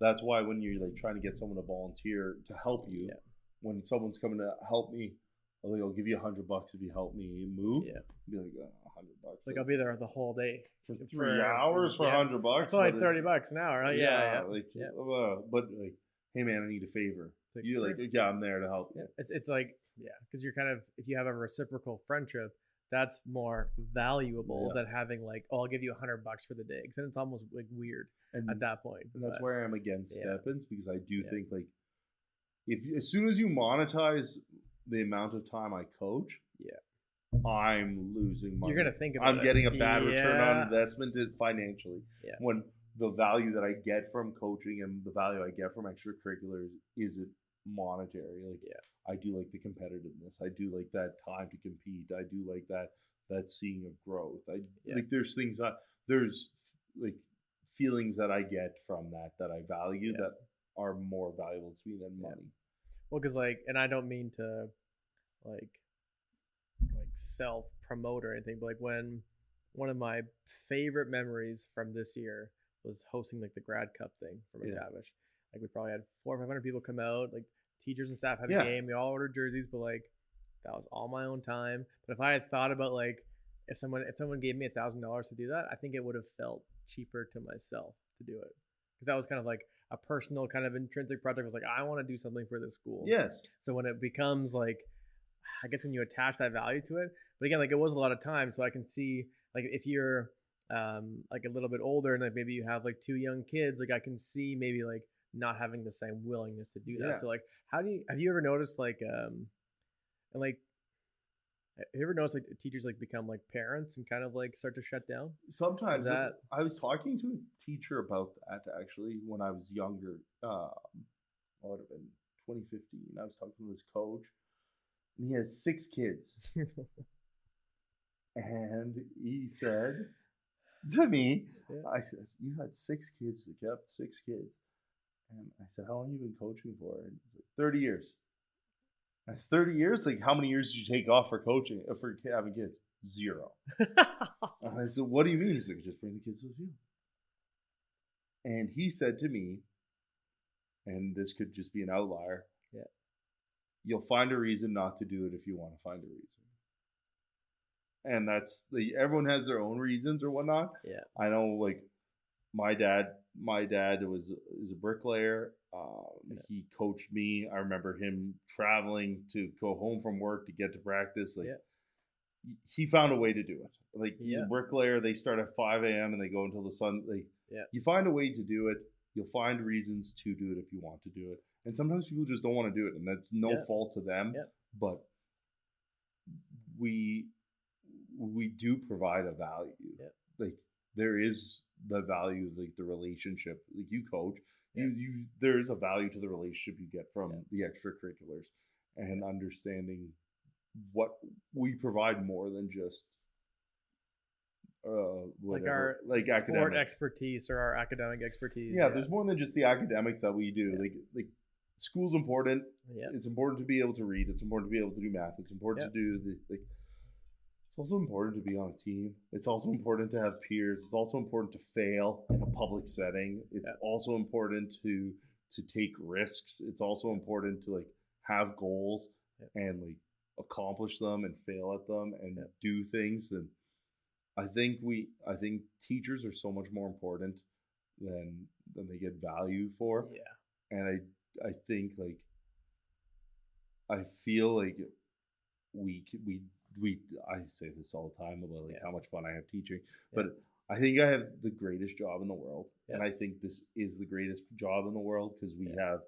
Speaker 2: that's why when you're like trying to get someone to volunteer to help you, when someone's coming to help me, I'll give you $100 if you help me move. Be like $100.
Speaker 1: Like I'll be there the whole day
Speaker 2: for 3 hours for $100.
Speaker 1: It's only $30 an hour. Right?
Speaker 2: But like, hey man, I need a favor.
Speaker 1: Like,
Speaker 2: you're like, I'm there to help you.
Speaker 1: It's like because you're kind of, if you have a reciprocal friendship, that's more valuable than having like, oh, I'll give you $100 for the day. Because then it's almost like weird at that point.
Speaker 2: And that's where I'm against stipends, because I do think like as soon as you monetize the amount of time I coach, I'm losing money.
Speaker 1: You're gonna think about
Speaker 2: I'm getting a bad return on investment financially. When the value that I get from coaching and the value I get from extracurriculars isn't monetary. Like I do like the competitiveness. I do like that time to compete. I do like that seeing of growth. Like there's things there's like feelings that I get from that I value that are more valuable to me than money.
Speaker 1: Well, because like, and I don't mean to like self promote or anything, but like when one of my favorite memories from this year was hosting like the grad cup thing for McTavish. Like we probably had 400 or 500 people come out, like teachers and staff had a game. We all ordered jerseys, but like that was all my own time. But if I had thought about like if someone gave me $1,000 to do that, I think it would have felt cheaper to myself to do it, because that was kind of like a personal kind of intrinsic project. I was like, I want to do something for this school.
Speaker 2: Yes.
Speaker 1: So when it becomes like, I guess when you attach that value to it, but again, like it was a lot of time. So I can see like if you're like a little bit older and like maybe you have like 2 young kids, like I can see maybe like not having the same willingness to do that. So like, have you ever noticed like and like, have you ever noticed like teachers like become like parents and kind of like start to shut down?
Speaker 2: Sometimes. I was talking to a teacher about that actually when I was younger. What would have been 2015. I was talking to this coach, and he has 6 kids. And he said to me, I said, you had 6 kids. You kept 6 kids. And I said, how long have you been coaching for? And he's like, 30 years. That's 30 years? Like, how many years did you take off for coaching, for having kids? 0. And I said, what do you mean? He's like, just bring the kids to the field. And he said to me, and this could just be an outlier, you'll find a reason not to do it if you want to find a reason. And that's, everyone has their own reasons or whatnot. I know, like, my dad my dad is a bricklayer. He coached me. I remember him traveling to go home from work to get to practice. Like he found a way to do it. Like he's a bricklayer. They start at 5 a.m. and they go until the sun. Like you find a way to do it. You'll find reasons to do it if you want to do it. And sometimes people just don't want to do it, and that's no fault to them. But we do provide a value. Like there is the value of like the relationship. Like you coach, you there is a value to the relationship you get from the extracurriculars, and understanding what we provide more than just whatever, like
Speaker 1: sport
Speaker 2: academic
Speaker 1: expertise or our academic expertise.
Speaker 2: There's more than just the academics that we do. Like school's important. It's important to be able to read. It's important to be able to do math. It's important to do it's also important to be on a team. It's also important to have peers. It's also important to fail in a public setting. It's also important to take risks. It's also important to like have goals and like accomplish them and fail at them and do things. And I think teachers are so much more important than they get value for. And I think like I feel like we I say this all the time about like how much fun I have teaching, but I think I have the greatest job in the world, and I think this is the greatest job in the world because we have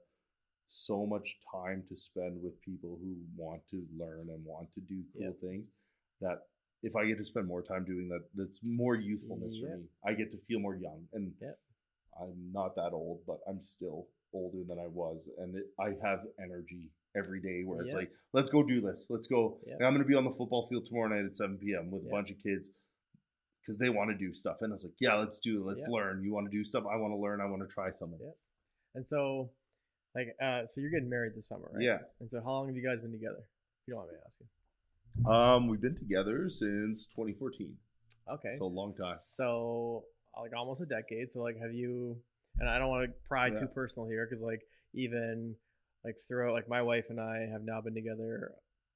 Speaker 2: so much time to spend with people who want to learn and want to do cool things. That if I get to spend more time doing that, that's more youthfulness for me. I get to feel more young, and I'm not that old, but I'm still older than I was, and I have energy every day where it's like, let's go do this. Let's go. And I'm going to be on the football field tomorrow night at 7 p.m. with a bunch of kids because they want to do stuff. And I was like, let's do it. Let's learn. You want to do stuff? I want to learn. I want to try something.
Speaker 1: And so, like, so you're getting married this summer, right? And so how long have you guys been together? If you don't want me to ask you.
Speaker 2: We've been together since 2014.
Speaker 1: Okay.
Speaker 2: So a long time.
Speaker 1: So like almost a decade. So like have you, and I don't want to pry too personal here because like even like throughout, like my wife and I have now been together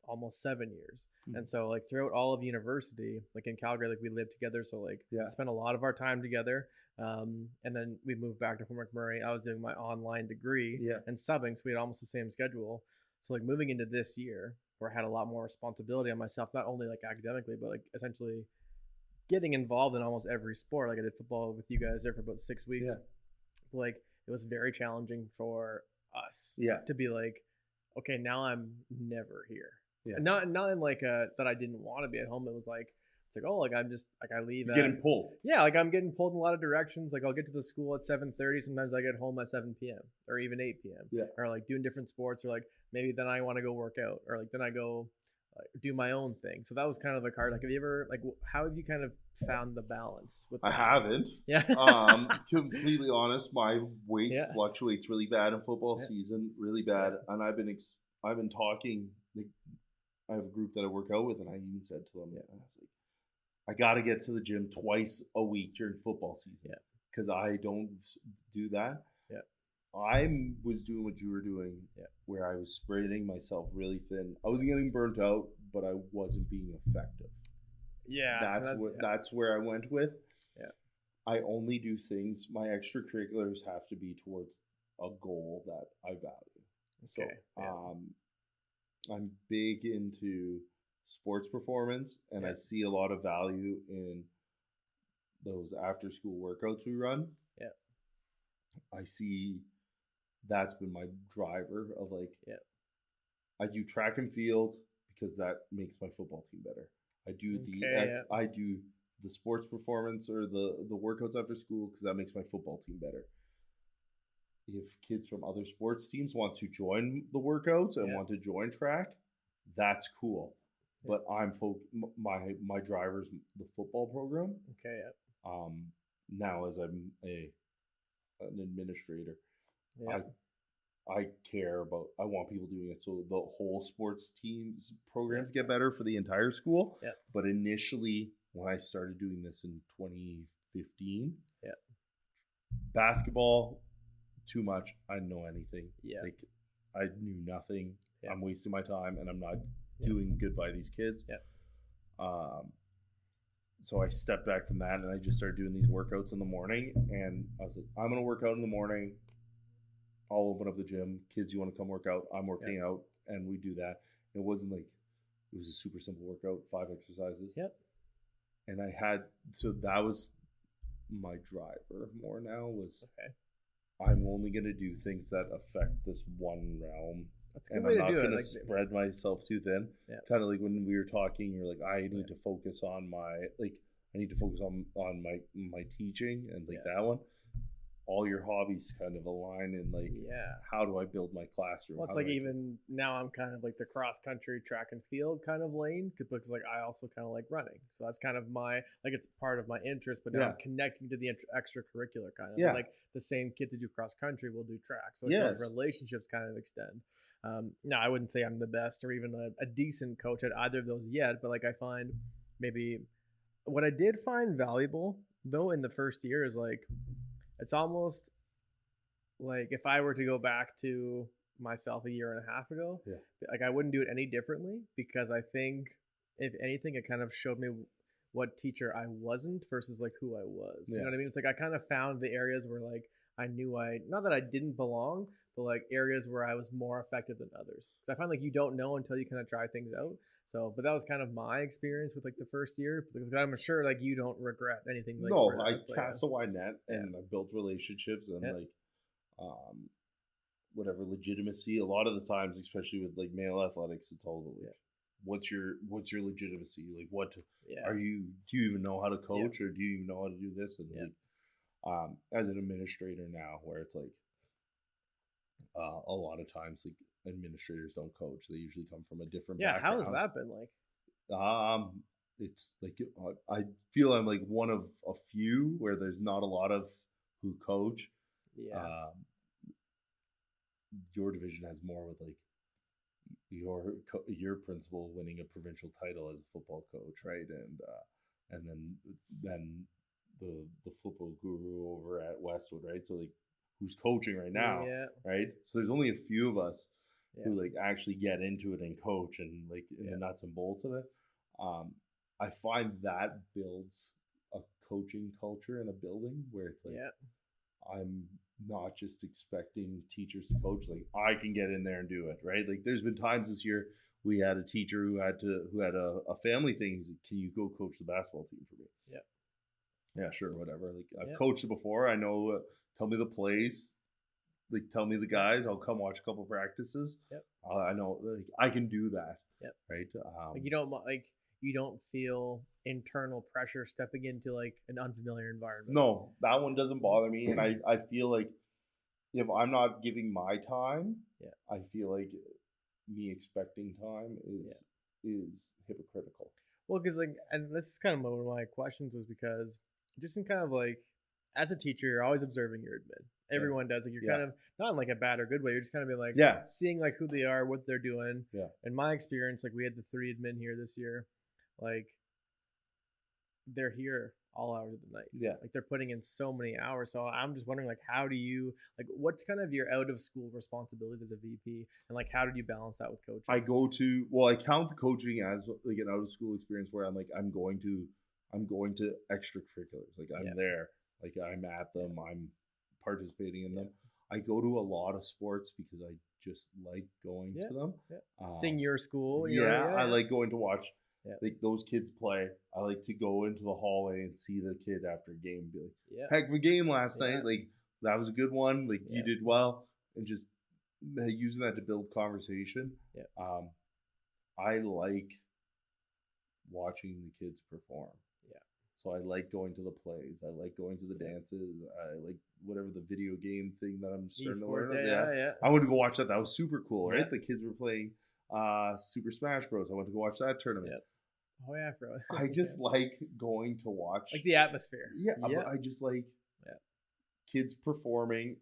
Speaker 1: almost 7 years. And so like throughout all of university, like in Calgary, like we lived together. So like spent a lot of our time together. And then we moved back to McMurray. I was doing my online degree and subbing. So we had almost the same schedule. So like moving into this year where I had a lot more responsibility on myself, not only like academically, but like essentially getting involved in almost every sport. Like I did football with you guys there for about 6 weeks. Like it was very challenging for us to be like, okay, now I'm never here. Not in like that I didn't want to be at home. It was like, it's like, oh, like I'm just like I leave.
Speaker 2: You're getting pulled.
Speaker 1: Like I'm getting pulled in a lot of directions. Like I'll get to the school at 7:30. Sometimes I get home at 7 p.m. or even 8 p.m. Or like doing different sports, or like maybe then I want to go work out, or like then I go do my own thing. So that was kind of like hard. Like have you ever like how have you kind of found the balance with that?
Speaker 2: I haven't. Completely honest, my weight fluctuates really bad in football season, really bad. And I've been talking. Like, I have a group that I work out with, and I even said to them, I was like, I got to get to the gym twice a week during football season because I don't do that. I was doing what you were doing, where I was spreading myself really thin. I wasn't getting burnt out, but I wasn't being effective. That's where I went with. I only do things. My extracurriculars have to be towards a goal that I value. I'm big into sports performance, and I see a lot of value in those after school workouts we run. I see that's been my driver of like, I do track and field because that makes my football team better. I do I do the sports performance or the workouts after school because that makes my football team better. If kids from other sports teams want to join the workouts and want to join track, that's cool. But I'm my driver's the football program. Now as I'm an administrator, I care about. I want people doing it so the whole sports teams programs get better for the entire school. But initially, when I started doing this in 2015, basketball. Too much. I didn't know anything. Like I knew nothing. I'm wasting my time and I'm not doing good by these kids. so I stepped back from that and I just started doing these workouts in the morning. And I was like, I'm going to work out in the morning. I'll open up the gym. Kids, you want to come work out? I'm working out. And we do that. It wasn't like, it was a super simple workout, 5 exercises.
Speaker 1: Yep.
Speaker 2: And I had, so that was my driver more now was, I'm only going to do things that affect this one realm.
Speaker 1: That's a good
Speaker 2: and
Speaker 1: way
Speaker 2: I'm
Speaker 1: to
Speaker 2: not
Speaker 1: do
Speaker 2: going
Speaker 1: it.
Speaker 2: to spread myself too thin.
Speaker 1: Yeah.
Speaker 2: Kind of like when we were talking, you're like, I need to focus on my, like, I need to focus on my teaching and like that one. All your hobbies kind of align in like, how do I build my classroom?
Speaker 1: Well, it's like even now I'm kind of like the cross country, track and field kind of lane because like I also kind of like running. So that's kind of my, like it's part of my interest, but now I'm connecting to the extracurricular kind of. Yeah. Like the same kids that do cross country will do track. So those relationships kind of extend. Now I wouldn't say I'm the best or even a decent coach at either of those yet, but like I find maybe what I did find valuable though in the first year is like, it's almost like if I were to go back to myself a year and a half ago, like I wouldn't do it any differently because I think if anything, it kind of showed me what teacher I wasn't versus like who I was. You know what I mean? It's like I kind of found the areas where like I knew not that I didn't belong, but like areas where I was more effective than others. Because I find like you don't know until you kind of try things out. So, but that was kind of my experience with like the first year because I'm sure like you don't regret anything. Like
Speaker 2: no, I cast a wide net and I built relationships and like, whatever legitimacy. A lot of the times, especially with like male athletics, it's all about like, what's your legitimacy? Like, what are you? Do you even know how to coach or do you even know how to do this? And like, as an administrator now, where it's like, a lot of times like administrators don't coach. They usually come from a different background.
Speaker 1: How has that been like?
Speaker 2: It's like I feel I'm like one of a few where there's not a lot of who coach. Your division has more with like your principal winning a provincial title as a football coach, right? And then the football guru over at Westwood, right? So like who's coaching right now, right? So there's only a few of us who like actually get into it and coach and like in the nuts and bolts of it. I find that builds a coaching culture in a building where it's like I'm not just expecting teachers to coach. Like I can get in there and do it, right? Like there's been times this year we had a teacher who had a family thing. He's like, can you go coach the basketball team for me? Yeah, sure, whatever. Like I've coached it before. I know. Tell me the plays. Like tell me the guys. I'll come watch a couple practices. I know. Like I can do that. Right.
Speaker 1: Like you don't feel internal pressure stepping into like an unfamiliar environment.
Speaker 2: No, that one doesn't bother me, and I feel like if I'm not giving my time, I feel like me expecting time is hypocritical.
Speaker 1: Well, because like, and this is kind of one of my questions was because just in kind of like, as a teacher, you're always observing your admin. Everyone does. Like you're kind of not in like a bad or good way. You're just kind of being like seeing like who they are, what they're doing. In my experience, like we had the 3 admin here this year, like they're here all hours of the night. Like they're putting in so many hours. So I'm just wondering like how do you like what's kind of your out of school responsibilities as a VP and like how did you balance that with coaching?
Speaker 2: I count the coaching as like an out of school experience where I'm like I'm going to extracurriculars. Like I'm there. Like I'm at them. I'm participating in them. I go to a lot of sports because I just like going to them.
Speaker 1: Sing your school.
Speaker 2: I like going to watch like those kids play. I like to go into the hallway and see the kid after a game and be like, heck of a game last night. Like that was a good one. Like you did well. And just using that to build conversation. I like watching the kids perform. So I like going to the plays. I like going to the dances. I like whatever the video game thing that I'm starting to learn. I went to go watch that. That was super cool, right? The kids were playing Super Smash Bros. I went to go watch that tournament.
Speaker 1: Oh yeah, bro.
Speaker 2: I just like going to watch.
Speaker 1: Like the atmosphere.
Speaker 2: I just like kids performing,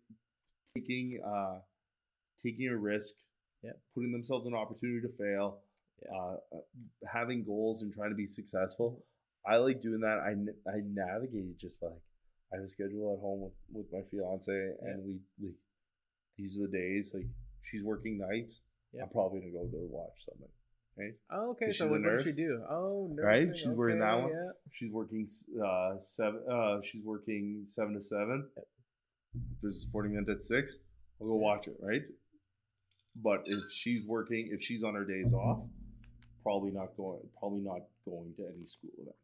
Speaker 2: taking a risk, putting themselves in an opportunity to fail, having goals and trying to be successful. I like doing that. I navigate it just by like I have a schedule at home with my fiance and we like these are the days like she's working nights. I'm probably gonna go to watch something. right?
Speaker 1: Oh, okay.
Speaker 2: 'Cause
Speaker 1: So
Speaker 2: she's a
Speaker 1: what does
Speaker 2: nurse,
Speaker 1: she do? Oh,
Speaker 2: right?
Speaker 1: nursing.
Speaker 2: She's working that
Speaker 1: Okay,
Speaker 2: one.
Speaker 1: yeah.
Speaker 2: She's working she's working 7 to 7.
Speaker 1: Yep.
Speaker 2: If there's a sporting event at 6, I'll go
Speaker 1: Yeah.
Speaker 2: watch it, right? But if she's on her days off, probably not going to any school event.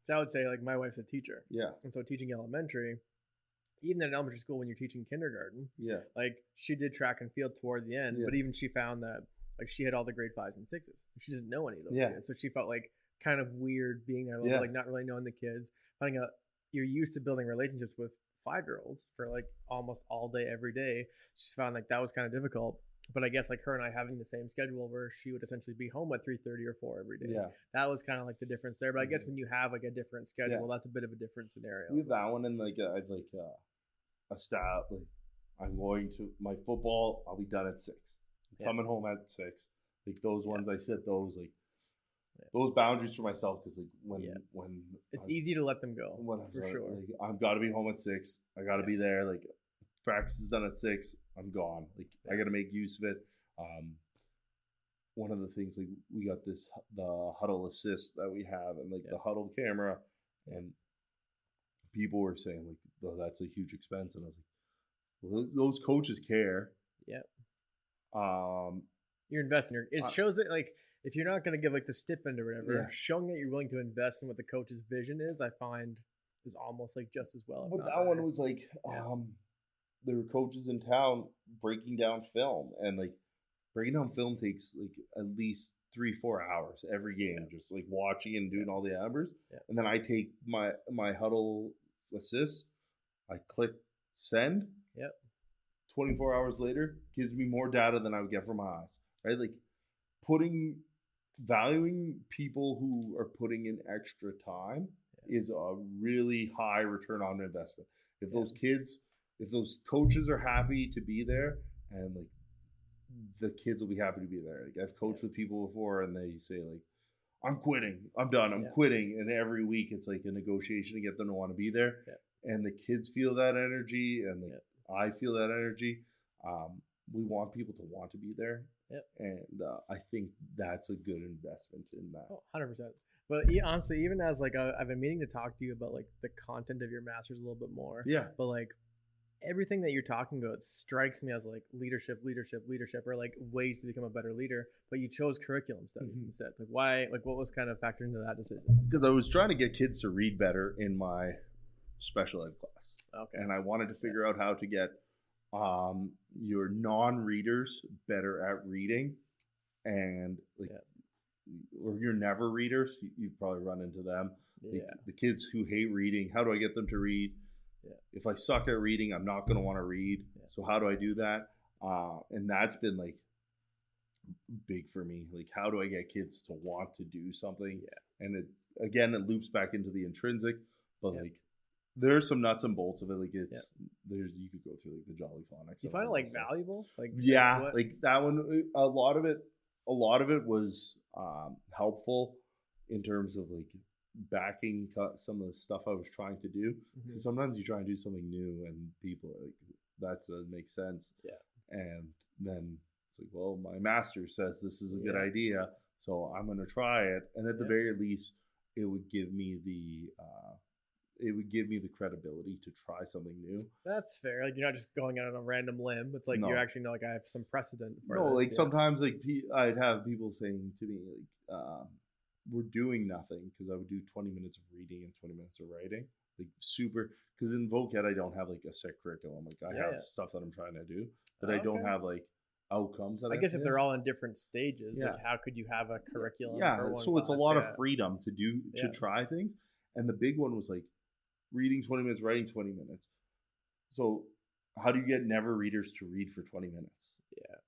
Speaker 1: So I would say, like, my wife's a teacher.
Speaker 2: Yeah.
Speaker 1: And so teaching elementary, even in elementary school when you're teaching kindergarten,
Speaker 2: Yeah.
Speaker 1: like, she did track and field toward the end,
Speaker 2: Yeah.
Speaker 1: but even she found that, like, she had all the grade 5s and 6s. She didn't know any of those
Speaker 2: Yeah.
Speaker 1: kids. So she felt, like, kind of weird being there,
Speaker 2: Yeah.
Speaker 1: like, not really knowing the kids, finding out you're used to building relationships with 5-year-olds for, like, almost all day, every day. She just found, like, that was kind of difficult. But I guess, like, her and I having the same schedule where she would essentially be home at 3:30 or 4 every day.
Speaker 2: Yeah.
Speaker 1: That was kind of like the difference there. But I guess when you have, like, a different schedule, that's a bit of a different scenario.
Speaker 2: We have that one, and like I'd like a stat. Like, I'm going to my football. I'll be done at 6. I'm coming home at 6. Like those ones, I set those those boundaries for myself, because like when
Speaker 1: it's easy to let them go. For sure.
Speaker 2: Like, I've got to be home at 6. I got to be there. Like, practice is done at 6. I'm gone. Like, I got to make use of it. One of the things, like, we got the huddle assist that we have, and like the huddle camera, and people were saying like, oh, that's a huge expense, and I was like, well, those coaches care.
Speaker 1: Yeah.
Speaker 2: You're
Speaker 1: investing. It shows that, like, if you're not going to give like the stipend or whatever, showing that you're willing to invest in what the coach's vision is, I find is almost like just as well.
Speaker 2: But that one was like, there were coaches in town breaking down film, and like breaking down film takes like at least 3-4 hours every game, just like watching and doing all the numbers. And then I take my huddle assist, I click send. 24 hours later gives me more data than I would get from my eyes, right? Like, valuing people who are putting in extra time is a really high return on investment. If those kids, if those coaches are happy to be there, and like the kids will be happy to be there. Like, I've coached with people before, and they say like, I'm quitting, I'm done, I'm quitting. And every week it's like a negotiation to get them to want to be there. And the kids feel that energy, and like, I feel that energy. We want people to want to be there. And I think that's a good investment in that.
Speaker 1: 100%. But honestly, even as like I've been meaning to talk to you about like the content of your master's a little bit more. But like everything that you're talking about strikes me as like leadership, or like ways to become a better leader. But you chose curriculum studies instead. Like, why? Like, what was kind of factored into that decision?
Speaker 2: Because I was trying to get kids to read better in my special ed class. And I wanted to figure out how to get your non-readers better at reading, and like, or your never readers, you've probably run into them. The kids who hate reading, how do I get them to read? If I suck at reading, I'm not going to want to read. So how do I do that? And that's been like big for me. Like, how do I get kids to want to do something? And it loops back into the intrinsic, but like, there's some nuts and bolts of it. Like, it's you could go through like the Jolly Phonics.
Speaker 1: You find it like valuable? Like,
Speaker 2: like that one. A lot of it was helpful in terms of like backing some of the stuff I was trying to do. Because sometimes you try and do something new, and people are like, that makes sense. And then it's like, well, my master says this is a good idea, so I'm going to try it. And at the very least, it would give me the credibility to try something new. That's fair.
Speaker 1: Like, you're not just going out on a random limb. It's like you actually know, like, I have some precedent for
Speaker 2: this. Like,
Speaker 1: yeah.
Speaker 2: Sometimes like I'd have people saying to me like, we're doing nothing, because I would do 20 minutes of reading and 20 minutes of writing. Like, super, because in Voc Ed I don't have like a set curriculum. Like, I have stuff that I'm trying to do, but I don't have like outcomes. That
Speaker 1: I guess if they're all in different stages, like, how could you have a curriculum? For one
Speaker 2: so
Speaker 1: class?
Speaker 2: It's a lot of freedom to try things. And the big one was like reading 20 minutes, writing 20 minutes. So how do you get never readers to read for 20 minutes?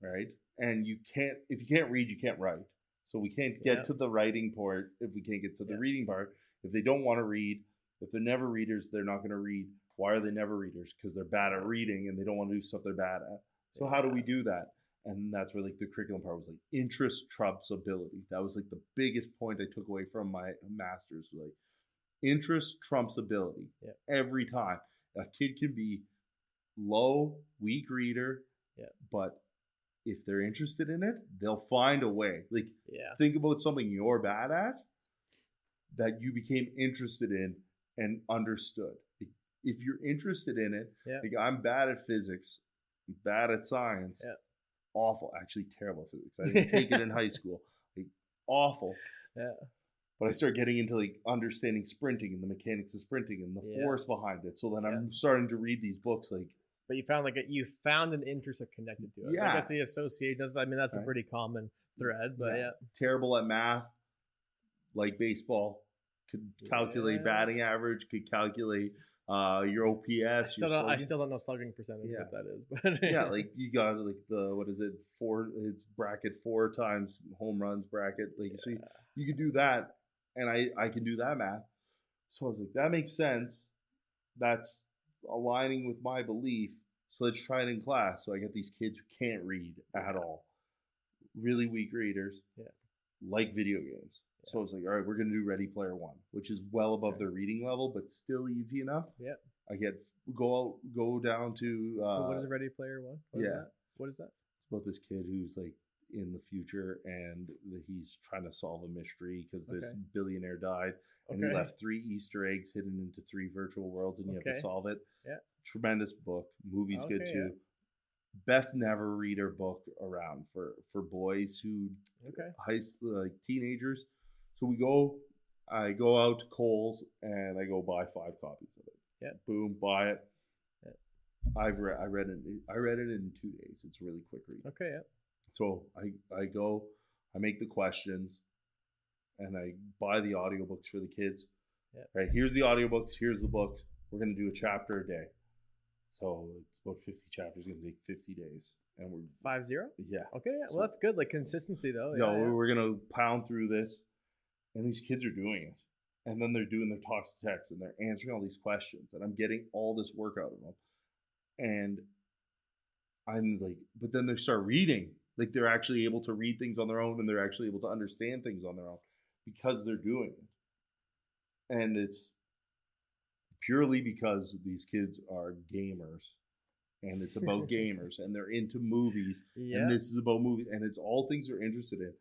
Speaker 2: Right. And if you can't read, you can't write. So we can't get to the writing part if we can't get to the reading part. If they don't want to read, if they're never readers, they're not going to read. Why are they never readers? Because they're bad at reading and they don't want to do stuff they're bad at. So how do we do that? And that's where like the curriculum part was like interest trumps ability. That was like the biggest point I took away from my master's. Like, interest trumps ability every time. A kid can be low, weak reader, but if they're interested in it, they'll find a way. Like, think about something you're bad at that you became interested in and understood. Like, if you're interested in it, like I'm bad at physics, I'm bad at science, awful, actually terrible at physics. I didn't take it in high school, like awful. But I start getting into like understanding sprinting and the mechanics of sprinting and the force behind it. So then I'm starting to read these books like.
Speaker 1: But you found an interest that connected to it. I guess the association. I mean, that's a pretty common thread. But
Speaker 2: terrible at math, like baseball, could calculate batting average, could calculate your OPS.
Speaker 1: I still don't know slugging percentage what that is. But
Speaker 2: like you got like the what is it? It's bracket 4 times home runs bracket. Like so you could do that. And I can do that math. So I was like, that makes sense. That's aligning with my belief. So let's try it in class. So I get these kids who can't read at all. Really weak readers. Like video games. So I was like, all right, we're going to do Ready Player One, which is well above their reading level, but still easy enough. I go down to.
Speaker 1: So what is Ready Player One? What is that?
Speaker 2: It's about this kid who's like in the future and he's trying to solve a mystery because this billionaire died and he left 3 Easter eggs hidden into 3 virtual worlds and you have to solve it. Tremendous book. Movie's good too. Best never reader book around for boys who like teenagers. So I go out to Kohl's and I go buy 5 copies of it. Boom, buy it. I read it in 2 days. It's a really quick read. So I go, I make the questions, and I buy the audiobooks for the kids. Right, here's the audiobooks, here's the books. We're going to do a chapter a day. So it's about 50 chapters. It's going to take 50 days. And we're
Speaker 1: 50?
Speaker 2: Yeah.
Speaker 1: Okay, yeah. Well, that's good. Like consistency, though.
Speaker 2: We're going to pound through this. And these kids are doing it. And then they're doing their talks to text, and they're answering all these questions. And I'm getting all this work out of them. And I'm like, but then they start reading. Like they're actually able to read things on their own and they're actually able to understand things on their own because they're doing it. And it's purely because these kids are gamers and it's about gamers and they're into movies and this is about movies and it's all things they're interested in.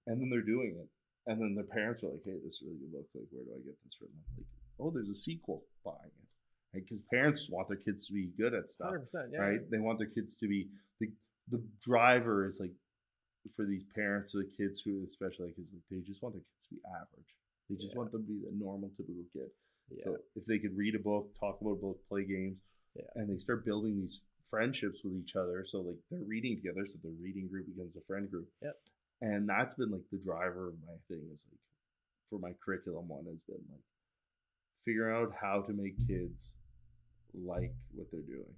Speaker 2: And then they're doing it. And then their parents are like, hey, this is a really good book. Like, where do I get this from? Like, oh, there's a sequel, buying it. Because parents want their kids to be good at stuff,
Speaker 1: 100%,
Speaker 2: right? They want their kids to be the driver is like for these parents or the kids who especially like is they just want their kids to be average. They just want them to be the normal typical kid. So if they could read a book, talk about a book, play games, and they start building these friendships with each other. So like they're reading together, so the reading group becomes a friend group. And that's been like the driver of my thing is like for my curriculum one has been like figuring out how to make kids like what they're doing.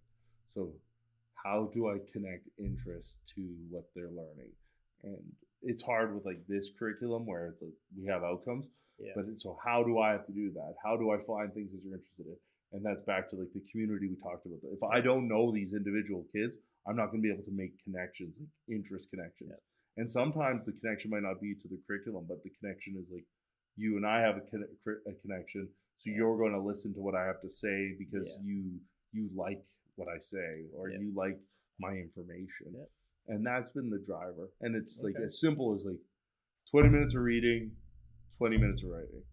Speaker 2: So how do I connect interest to what they're learning? And it's hard with like this curriculum where it's like we have outcomes, but so how do I have to do that? How do I find things that you're interested in? And that's back to like the community we talked about. If I don't know these individual kids, I'm not going to be able to make connections, like interest connections. And sometimes the connection might not be to the curriculum, but the connection is like you and I have a connection. So you're going to listen to what I have to say because you like what I say or you like my information. And that's been the driver. And it's like as simple as like 20 minutes of reading, 20 minutes of writing.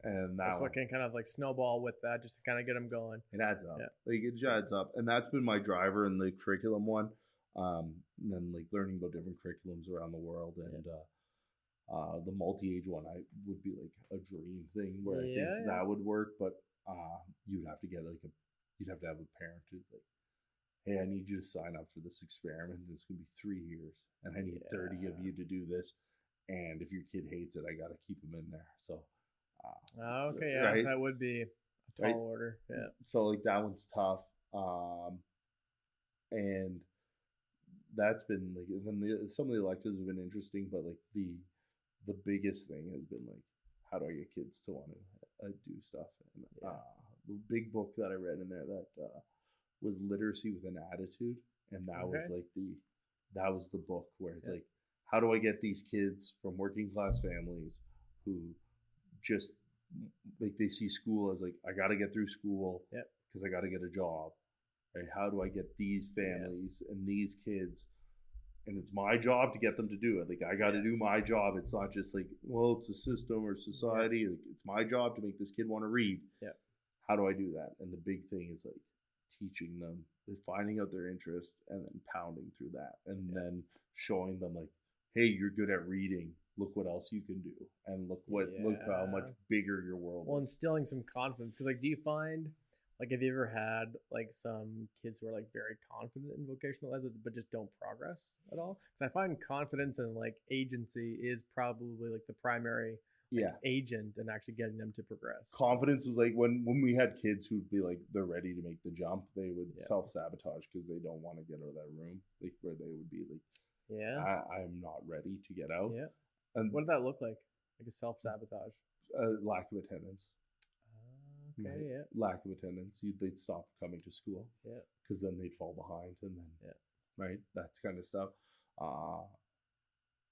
Speaker 2: And
Speaker 1: that's what can kind of like snowball with that just to kind of get them going.
Speaker 2: It adds up. Like it adds up. And that's been my driver in the curriculum one. And then like learning about different curriculums around the world and the multi-age one would be like a dream thing where I think that would work, but you'd have to get you'd have to have a parent who's like, hey, I need you to sign up for this experiment. It's gonna be 3 years and I need 30 of you to do this, and if your kid hates it, I gotta keep them in there. So right?
Speaker 1: That would be a tall order.
Speaker 2: So like that one's tough. And that's been like, and then some of the electives have been interesting, but like the biggest thing has been like, how do I get kids to want to do stuff? And the big book that I read in there that was Literacy with an Attitude, and that was like that was the book where it's like, how do I get these kids from working class families who just like they see school as like I got to get through school because I got to get a job. Right? How do I get these families and these kids and it's my job to get them to do it. Like, I got to do my job. It's not just like, well, it's a system or society. Like, it's my job to make this kid want to read.
Speaker 1: Yeah.
Speaker 2: How do I do that? And the big thing is like teaching them, finding out their interest, and then pounding through that, and then showing them like, hey, you're good at reading. Look what else you can do, and look how much bigger your world is.
Speaker 1: Well, instilling some confidence, because like, do you find, like, have you ever had like some kids who are like very confident in vocational ed but just don't progress at all? Because I find confidence and like agency is probably like the primary agent in actually getting them to progress.
Speaker 2: Confidence is like when we had kids who'd be like, they're ready to make the jump, they would self-sabotage because they don't want to get out of that room, like where they would be like, I'm not ready to get out.
Speaker 1: Yeah. And what did that look like? Like a self-sabotage?
Speaker 2: Lack of attendance.
Speaker 1: Okay,
Speaker 2: right?
Speaker 1: yeah.
Speaker 2: Lack of attendance. They'd stop coming to school.
Speaker 1: Yeah.
Speaker 2: Because then they'd fall behind, and then right, that's kind of stuff.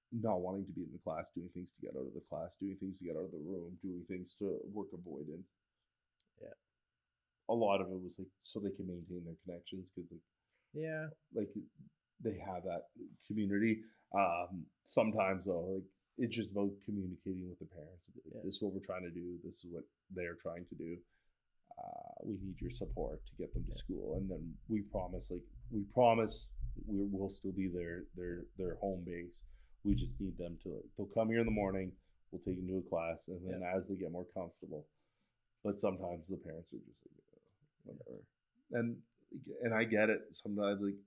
Speaker 2: Not wanting to be in the class, doing things to get out of the class, doing things to get out of the room, doing things to work avoidant.
Speaker 1: Yeah.
Speaker 2: A lot of it was like so they can maintain their connections because like they have that community. Sometimes though, like it's just about communicating with the parents. Like, this is what we're trying to do. This is what they're trying to do. We need your support to get them to school, and then we promise we'll still be their home base. We just need them to, they'll come here in the morning, we'll take them to a class, and then as they get more comfortable. But sometimes the parents are just like, whatever. And I get it. Sometimes like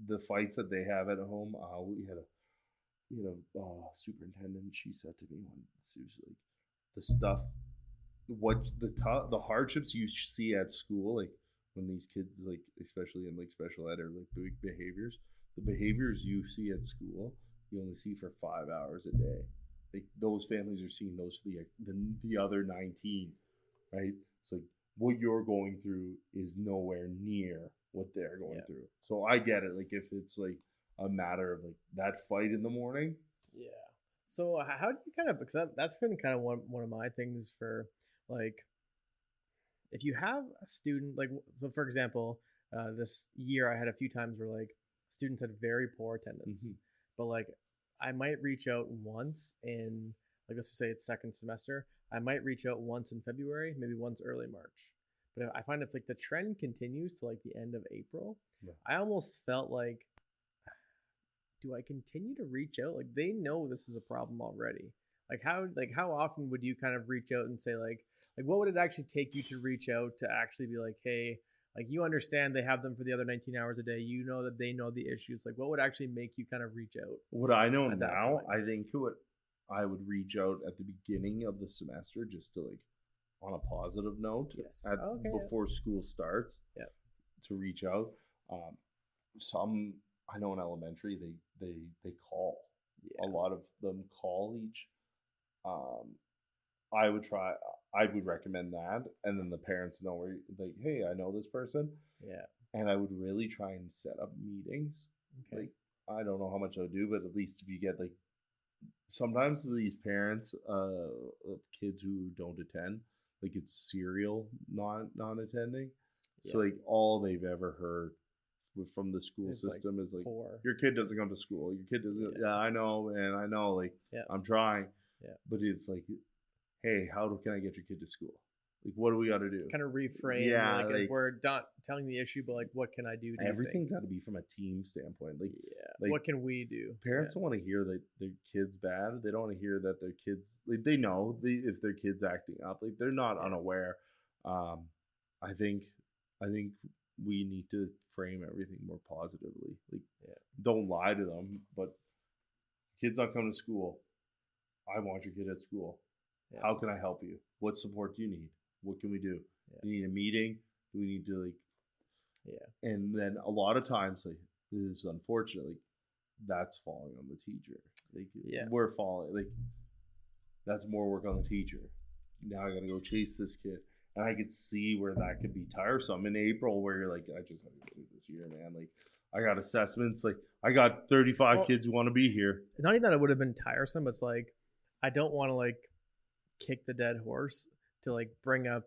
Speaker 2: the fights that they have at home, we had a superintendent, she said to me once, she was like, the stuff, what the hardships you see at school, like when these kids, like especially in like special ed or like big behaviors, the behaviors you see at school, you only see for 5 hours a day. Like those families are seeing those for the other 19, right? So like what you're going through is nowhere near what they're going through. So I get it. Like if it's like a matter of like that fight in the morning.
Speaker 1: Yeah. So how do you kind of, because that's been kind of one of my things for like, if you have a student, like, so for example, this year I had a few times where like students had very poor attendance. Mm-hmm. But like, I might reach out once in, like, let's just say it's second semester. I might reach out once in February, maybe once early March. But I find if like the trend continues to like the end of April, I almost felt like, do I continue to reach out? Like they know this is a problem already. Like how often would you kind of reach out and say like what would it actually take you to reach out to actually be like, hey, like you understand they have them for the other 19 hours a day. You know that they know the issues. Like what would actually make you kind of reach out?
Speaker 2: What I know now, I think I would reach out at the beginning of the semester just to like on a positive note before school starts. Yeah. To reach out. Some I know in elementary they call. Yeah. A lot of them call each. I would recommend that, and then the parents know where like, hey, I know this person. Yeah. And I would really try and set up meetings. Okay. Like I don't know how much I would do, but at least if you get like sometimes these parents of kids who don't attend, like it's serial non-attending. Yeah. So like all they've ever heard from the school system like is like your kid doesn't come to school. Your kid doesn't. Yeah, I know, and I know. Like I'm trying. Yeah. But if like, hey, how can I get your kid to school? Like, what do we got to do?
Speaker 1: Kind of reframe. Yeah, like we're not telling the issue, but like, what can I do?
Speaker 2: Everything's got to be from a team standpoint. Like,
Speaker 1: like what can we do?
Speaker 2: Parents don't want to hear that their kid's bad. They don't want to hear that their kids. Like, they know if their kid's acting up. Like, they're not unaware. I think we need to frame everything more positively. Like, don't lie to them. But kids not coming to school. I want your kid at school. Yeah. How can I help you? What support do you need? What can we do? Yeah. Do you need a meeting? Do we need to like? Yeah. And then a lot of times, like this is unfortunately, that's falling on the teacher. Like we're falling. Like that's more work on the teacher. Now I got to go chase this kid, and I could see where that could be tiresome in April, where you're like, I just have to do this year, man. Like I got assessments. Like I got 35 kids who want to be here.
Speaker 1: Not even that it would have been tiresome. It's like I don't want to like kick the dead horse to like bring up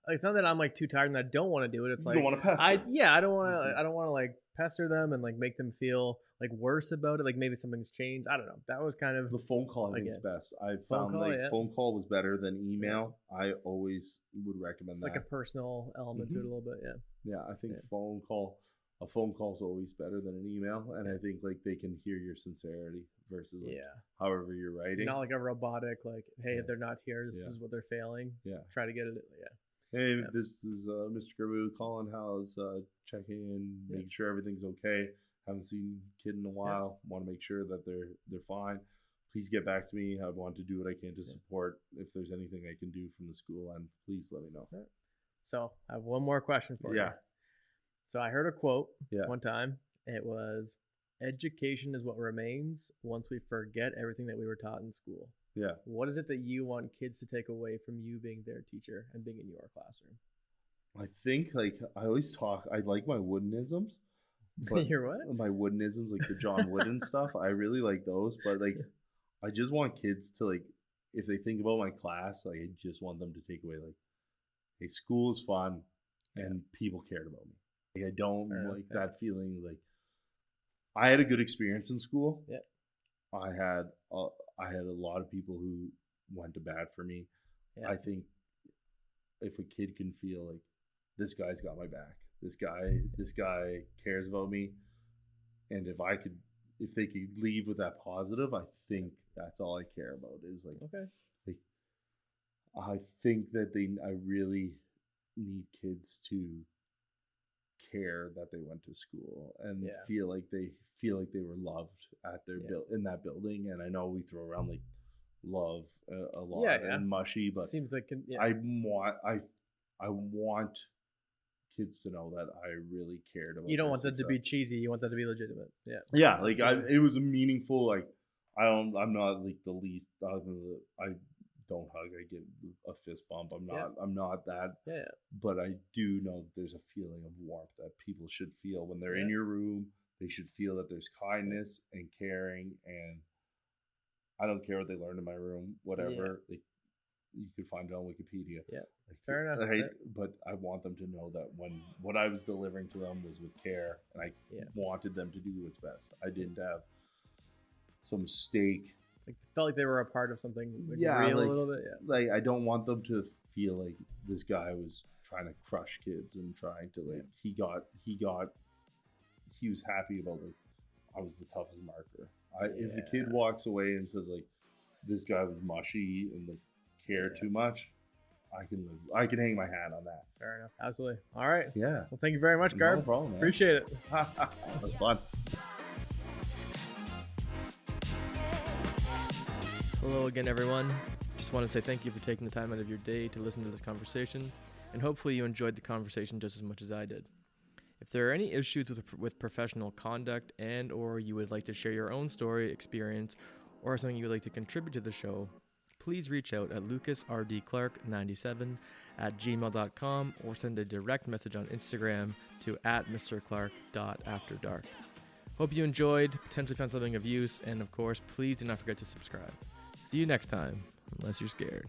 Speaker 1: It's not that I'm like too tired and I don't want to do it. It's like
Speaker 2: you don't want to pester.
Speaker 1: I don't want to. I don't want to like pester them and like make them feel like worse about it. Like maybe something's changed. I don't know. That was kind of
Speaker 2: the phone call. I think is best. I found phone call was better than email. Yeah. I always would recommend
Speaker 1: it's
Speaker 2: that.
Speaker 1: Like a personal element to it a little bit. Yeah.
Speaker 2: Yeah, I think a phone call is always better than an email, and I think like they can hear your sincerity versus like, however you're writing.
Speaker 1: Not like a robotic like, hey, they're not here. This is what they're failing. Yeah. Try to get it. Yeah.
Speaker 2: Hey, this is Mr. Garbuio calling. How's checking in, making sure everything's okay. Haven't seen kid in a while. Want to make sure that they're fine. Please get back to me. I want to do what I can to support. If there's anything I can do from the school end, please let me know.
Speaker 1: So I have one more question for you. So I heard a quote one time. It was, "Education is what remains once we forget everything that we were taught in school."
Speaker 2: Yeah.
Speaker 1: What is it that you want kids to take away from you being their teacher and being in your classroom?
Speaker 2: I think like I always talk. I like my woodenisms.
Speaker 1: Your what?
Speaker 2: My woodenisms, like the John Wooden stuff. I really like those. But like, I just want kids to like, if they think about my class, like I just want them to take away like, hey, school is fun, and people cared about me. Like, I don't like that feeling. Like, I had a good experience in school.
Speaker 1: Yeah.
Speaker 2: I had a lot of people who went to bat for me. Yeah. I think if a kid can feel like this guy's got my back, this guy cares about me, and if they could leave with that positive, I think that's all I care about is like, like I think that I really need kids to care that they went to school and feel like they were loved at their in that building. And I know we throw around like love a lot and mushy, but
Speaker 1: seems like
Speaker 2: I want kids to know that I really cared about.
Speaker 1: You don't want that to be cheesy. You want that to be legitimate.
Speaker 2: Yeah. Like it was a meaningful. Like I'm not like the least. I don't hug. I give a fist bump. I'm not that.
Speaker 1: Yeah.
Speaker 2: But I do know that there's a feeling of warmth that people should feel when they're in your room. They should feel that there's kindness and caring. And I don't care what they learned in my room. Whatever. Like, you could find it on Wikipedia.
Speaker 1: Yeah.
Speaker 2: Like,
Speaker 1: fair enough.
Speaker 2: But I want them to know that when what I was delivering to them was with care, and I wanted them to do what's best. I didn't have some stake.
Speaker 1: Like felt like they were a part of something real a little bit. Yeah.
Speaker 2: Like I don't want them to feel like this guy was trying to crush kids and trying to like he was happy about like I was the toughest marker. If the kid walks away and says like this guy was mushy and like cared too much, I can hang my hat on that.
Speaker 1: Fair enough. Absolutely. All right.
Speaker 2: Yeah.
Speaker 1: Well, thank you very much, Garb.
Speaker 2: No problem, man.
Speaker 1: Appreciate it.
Speaker 2: That was fun.
Speaker 1: Hello again, everyone. Just want to say thank you for taking the time out of your day to listen to this conversation, and hopefully you enjoyed the conversation just as much as I did. If there are any issues with professional conduct and or you would like to share your own story, experience, or something you would like to contribute to the show, please reach out at lucasrdclark97@gmail.com or send a direct message on Instagram to @mrclark.afterdark. Hope you enjoyed, potentially found something of use, and of course, please do not forget to subscribe. See you next time, unless you're scared.